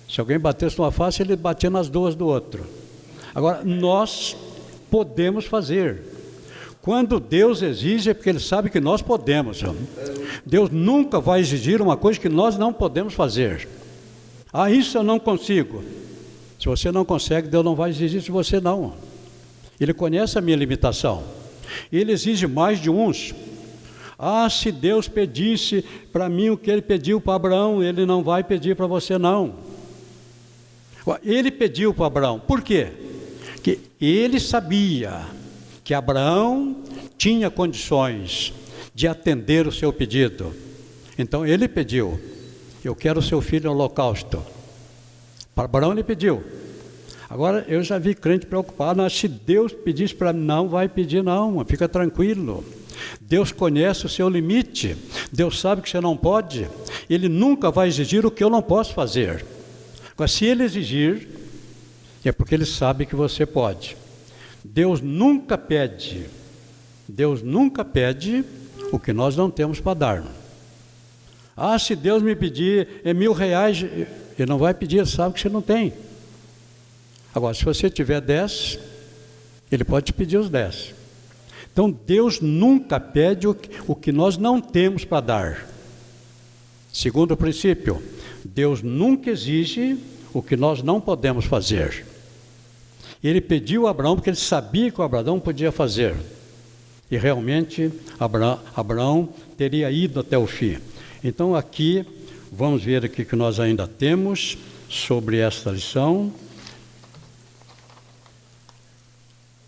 Se alguém batesse numa face, ele batia nas duas do outro. Agora, nós podemos fazer. Quando Deus exige, é porque Ele sabe que nós podemos. Deus nunca vai exigir uma coisa que nós não podemos fazer. Ah, isso eu não consigo. Se você não consegue, Deus não vai exigir de você não. Ele conhece a minha limitação. Ele exige mais de uns. Ah, se Deus pedisse para mim o que Ele pediu para Abraão, Ele não vai pedir para você não. Ele pediu para Abraão. Por quê? Porque Ele sabia que Abraão tinha condições de atender o seu pedido. Então Ele pediu: eu quero o seu filho em holocausto. Para Abraão Ele pediu. Agora eu já vi crente preocupado: se Deus pedisse para mim, não vai pedir não, fica tranquilo. Deus conhece o seu limite, Deus sabe que você não pode, Ele nunca vai exigir o que eu não posso fazer. Agora, se Ele exigir, é porque Ele sabe que você pode. Deus nunca pede o que nós não temos para dar. Ah, se Deus me pedir R$1.000, Ele não vai pedir, Ele sabe que você não tem. Agora, se você tiver 10, Ele pode te pedir os 10. Então, Deus nunca pede o que nós não temos para dar. Segundo princípio, Deus nunca exige o que nós não podemos fazer. Ele pediu a Abraão porque Ele sabia que o Abraão podia fazer. E realmente, Abraão teria ido até o fim. Então, aqui, vamos ver o que nós ainda temos sobre esta lição.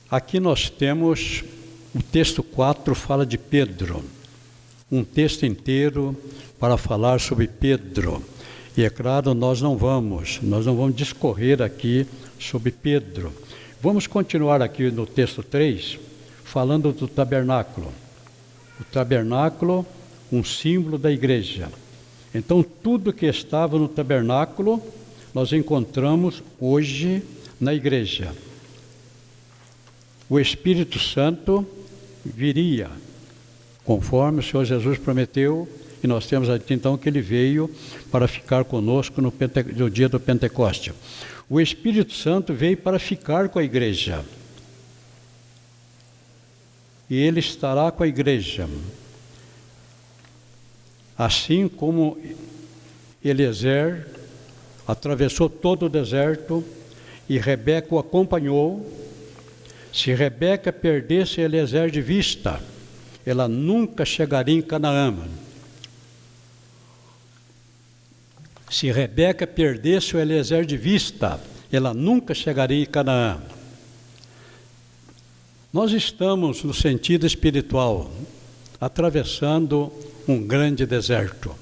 Aqui nós temos, o texto 4 fala de Pedro. Um texto inteiro para falar sobre Pedro. E é claro, nós não vamos discorrer aqui sobre Pedro. Vamos continuar aqui no texto 3, falando do tabernáculo. O tabernáculo, um símbolo da igreja. Então, tudo que estava no tabernáculo, nós encontramos hoje na igreja. O Espírito Santo viria, conforme o Senhor Jesus prometeu, e nós temos aqui então que Ele veio para ficar conosco no dia do Pentecoste. O Espírito Santo veio para ficar com a igreja. E Ele estará com a igreja. Assim como Eliezer atravessou todo o deserto e Rebeca o acompanhou, se Rebeca perdesse Eliezer de vista, ela nunca chegaria em Canaã. Se Rebeca perdesse o Eliezer de vista, ela nunca chegaria em Canaã. Nós estamos, no sentido espiritual, atravessando um grande deserto.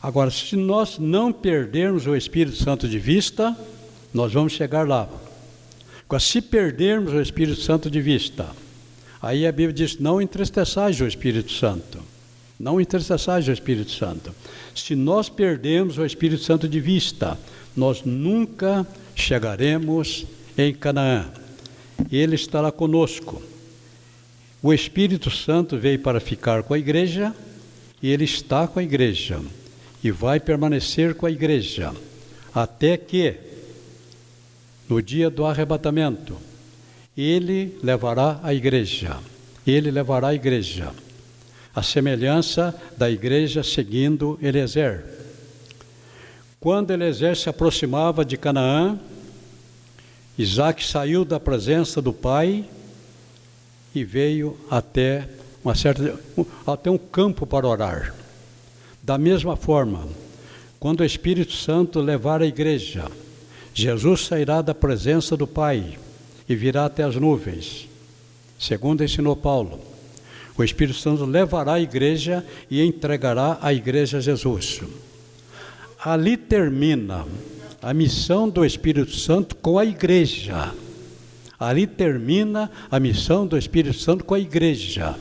Agora, se nós não perdermos o Espírito Santo de vista, nós vamos chegar lá. Agora, se perdermos o Espírito Santo de vista, aí a Bíblia diz, não entristeçais o Espírito Santo. Não entristeçais o Espírito Santo. Se nós perdermos o Espírito Santo de vista, nós nunca chegaremos em Canaã. Ele estará conosco. O Espírito Santo veio para ficar com a igreja, e Ele está com a igreja, e vai permanecer com a igreja, até que, no dia do arrebatamento, Ele levará a igreja. Ele levará a igreja. A semelhança da igreja seguindo Eliezer. Quando Eliezer se aproximava de Canaã, Isaac saiu da presença do pai e veio até um campo para orar. Da mesma forma, quando o Espírito Santo levar a igreja, Jesus sairá da presença do Pai e virá até as nuvens, segundo ensinou Paulo. O Espírito Santo levará a igreja e entregará a igreja a Jesus. Ali termina a missão do Espírito Santo com a igreja. Ali termina a missão do Espírito Santo com a igreja.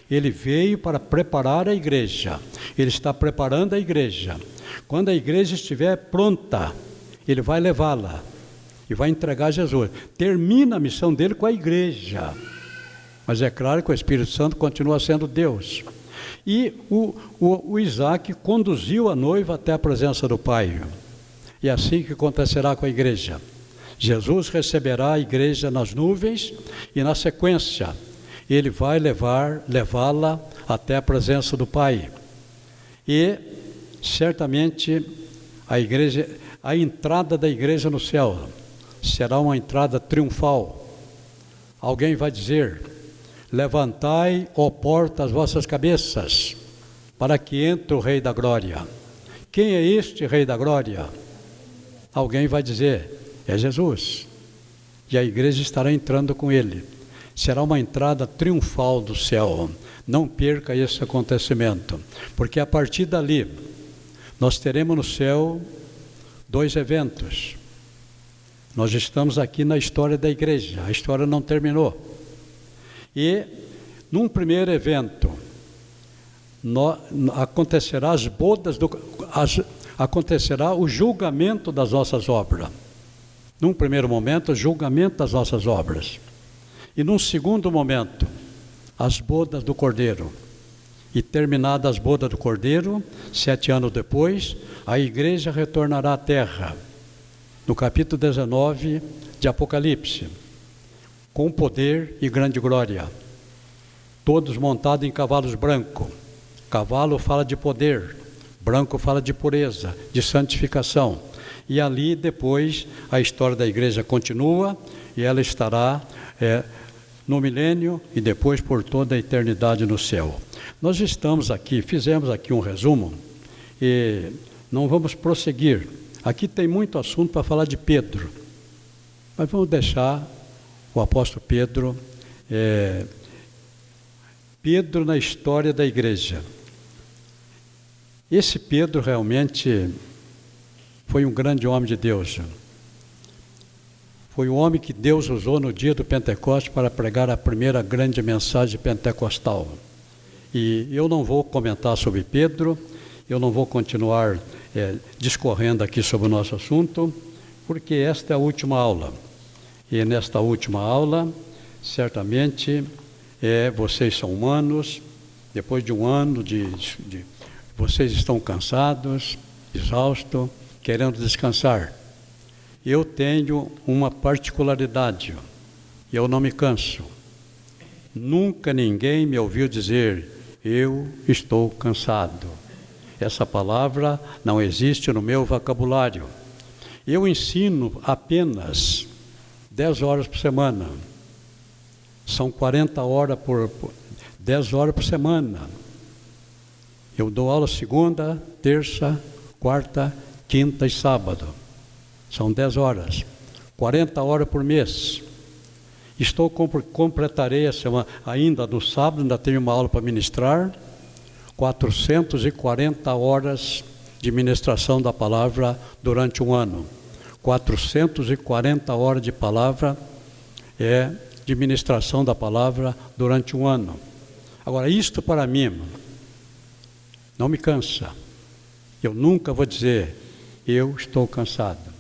Ele veio para preparar a igreja. Ele está preparando a igreja. Quando a igreja estiver pronta, Ele vai levá-la e vai entregar a Jesus. Termina a missão dele com a igreja. Mas é claro que o Espírito Santo continua sendo Deus. E o Isaac conduziu a noiva até a presença do Pai. E assim que acontecerá com a igreja. Jesus receberá a igreja nas nuvens e na sequência Ele vai levá-la até a presença do Pai. E certamente a entrada da igreja no céu será uma entrada triunfal. Alguém vai dizer: levantai, ó porta, as vossas cabeças, para que entre o Rei da Glória. Quem é este Rei da Glória? Alguém vai dizer: é Jesus. E a igreja estará entrando com Ele. Será uma entrada triunfal do céu. Não perca esse acontecimento, porque a partir dali nós teremos no céu 2 eventos. Nós estamos aqui na história da igreja, a história não terminou. E num primeiro evento acontecerá as bodas acontecerá o julgamento das nossas obras. Num primeiro momento, o julgamento das nossas obras. E num segundo momento, as bodas do Cordeiro. E terminadas as bodas do Cordeiro, 7 anos depois, a igreja retornará à terra. No capítulo 19 de Apocalipse, com poder e grande glória. Todos montados em cavalos brancos. Cavalo fala de poder, branco fala de pureza, de santificação. E ali depois a história da igreja continua e ela estará no milênio e depois por toda a eternidade no céu. Nós estamos aqui, fizemos aqui um resumo e não vamos prosseguir. Aqui tem muito assunto para falar de Pedro, mas vamos deixar o apóstolo Pedro, Pedro na história da igreja. Esse Pedro realmente foi um grande homem de Deus. Foi o homem que Deus usou no dia do Pentecostes para pregar a primeira grande mensagem pentecostal. E eu não vou comentar sobre Pedro, eu não vou continuar discorrendo aqui sobre o nosso assunto, porque esta é a última aula. E nesta última aula, certamente, vocês são humanos, depois de um ano vocês estão cansados, exaustos, querendo descansar. Eu tenho uma particularidade, eu não me canso. Nunca ninguém me ouviu dizer, eu estou cansado. Essa palavra não existe no meu vocabulário. Eu ensino apenas 10 horas por semana. São 40 horas 10 horas por semana. Eu dou aula segunda, terça, quarta, quinta e sábado. São 10 horas. 40 horas por mês. Completarei a semana, ainda no sábado, ainda tenho uma aula para ministrar. 440 horas de ministração da palavra durante um ano. 440 horas de palavra de ministração da palavra durante um ano. Agora, isto para mim não me cansa. Eu nunca vou dizer, eu estou cansado.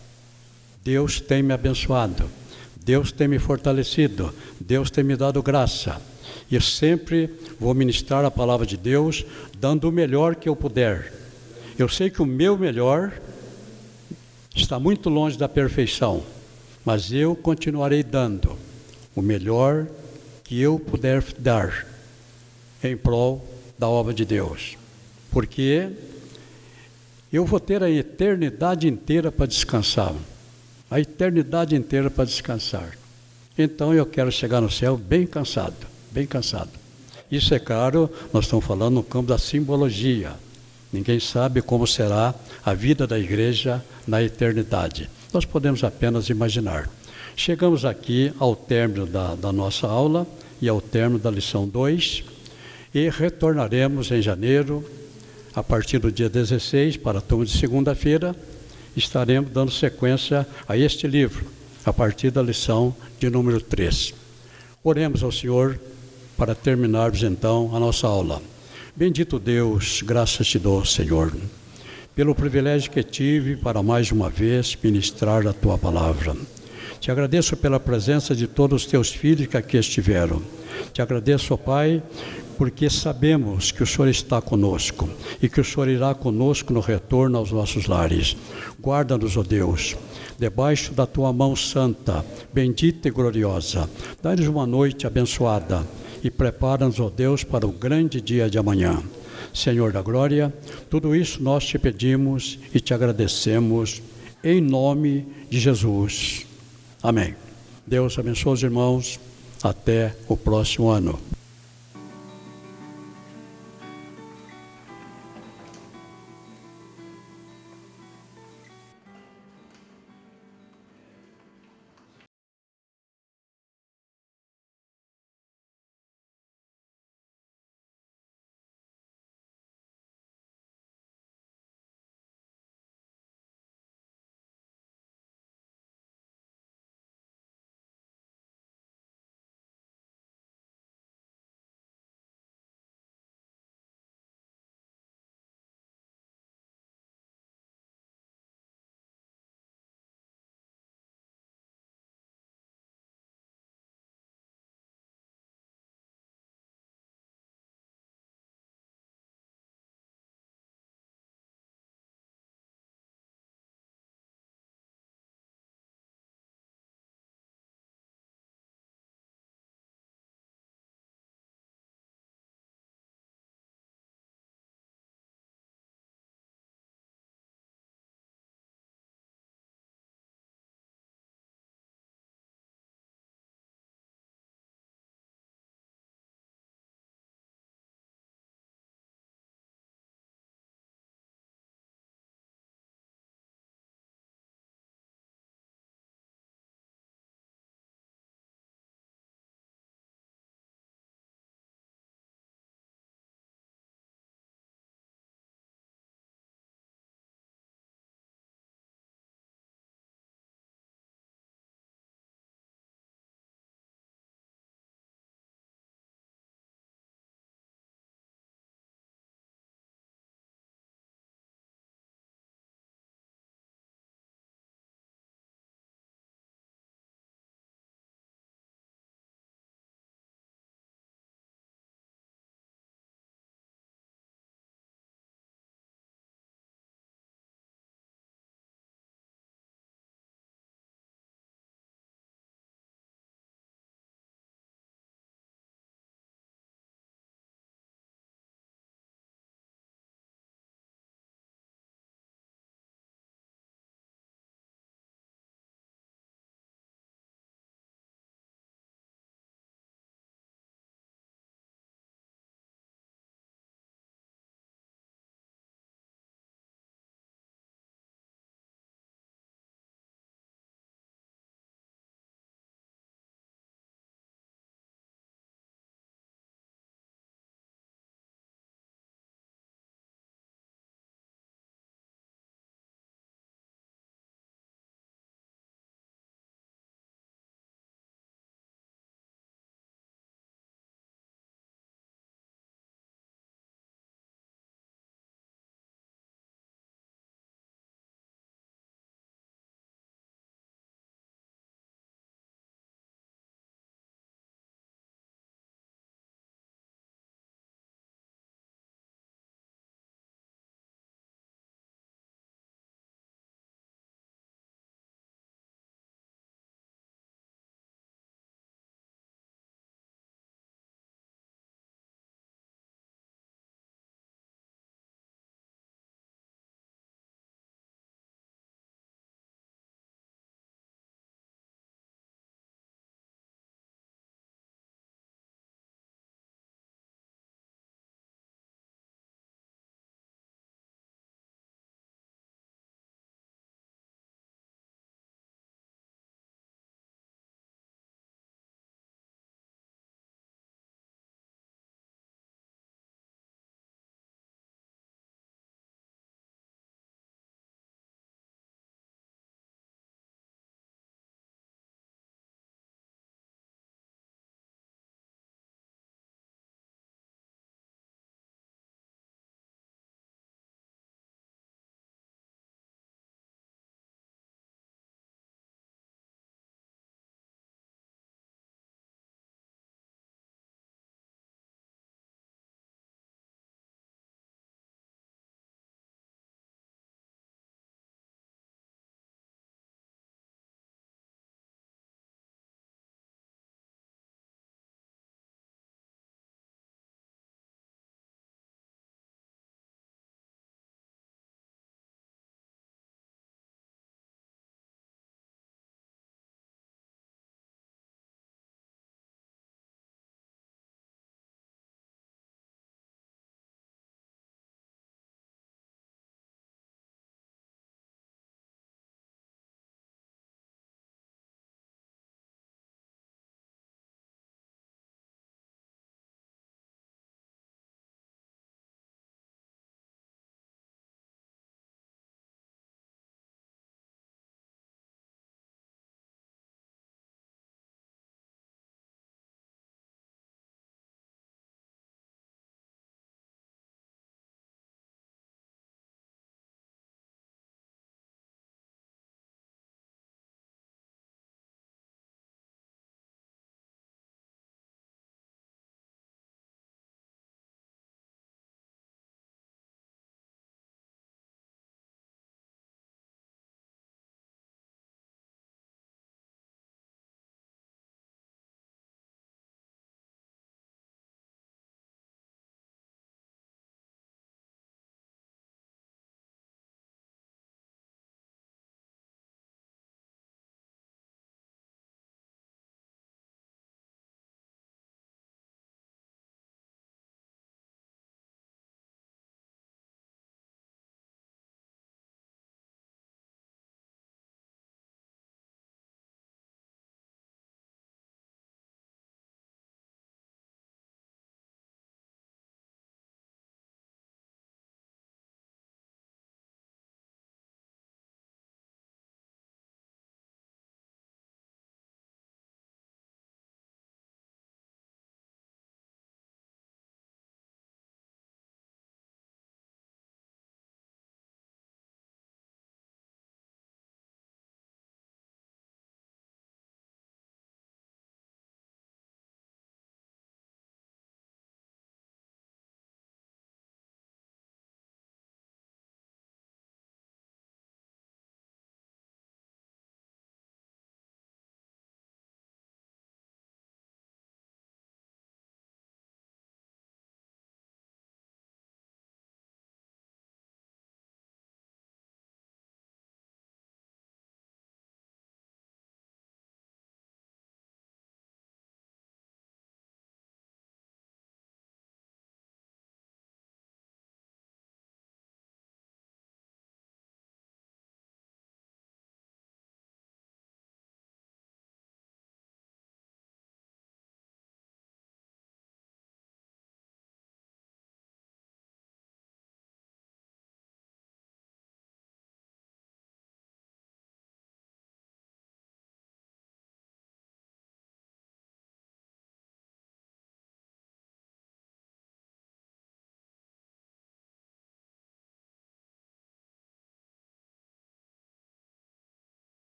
Deus tem me abençoado. Deus tem me fortalecido. Deus tem me dado graça. E eu sempre vou ministrar a palavra de Deus, dando o melhor que eu puder. Eu sei que o meu melhor está muito longe da perfeição, mas eu continuarei dando o melhor que eu puder dar em prol da obra de Deus. Porque eu vou ter a eternidade inteira para descansar. A eternidade inteira para descansar. Então eu quero chegar no céu bem cansado, bem cansado. Isso é claro, nós estamos falando no campo da simbologia. Ninguém sabe como será a vida da igreja na eternidade. Nós podemos apenas imaginar. Chegamos aqui ao término da nossa aula e ao término da lição 2 e retornaremos em janeiro, a partir do dia 16, para a turma de segunda-feira, estaremos dando sequência a este livro, a partir da lição de número 3. Oremos ao Senhor para terminarmos então a nossa aula. Bendito Deus, graças te dou, Senhor, pelo privilégio que tive para mais uma vez ministrar a Tua palavra. Te agradeço pela presença de todos os Teus filhos que aqui estiveram. Te agradeço, ó Pai, porque sabemos que o Senhor está conosco e que o Senhor irá conosco no retorno aos nossos lares. Guarda-nos, ó Deus, debaixo da Tua mão santa, bendita e gloriosa. Dá-nos uma noite abençoada e prepara-nos, ó Deus, para o grande dia de amanhã. Senhor da glória, tudo isso nós te pedimos e te agradecemos em nome de Jesus. Amém. Deus abençoe os irmãos. Até o próximo ano.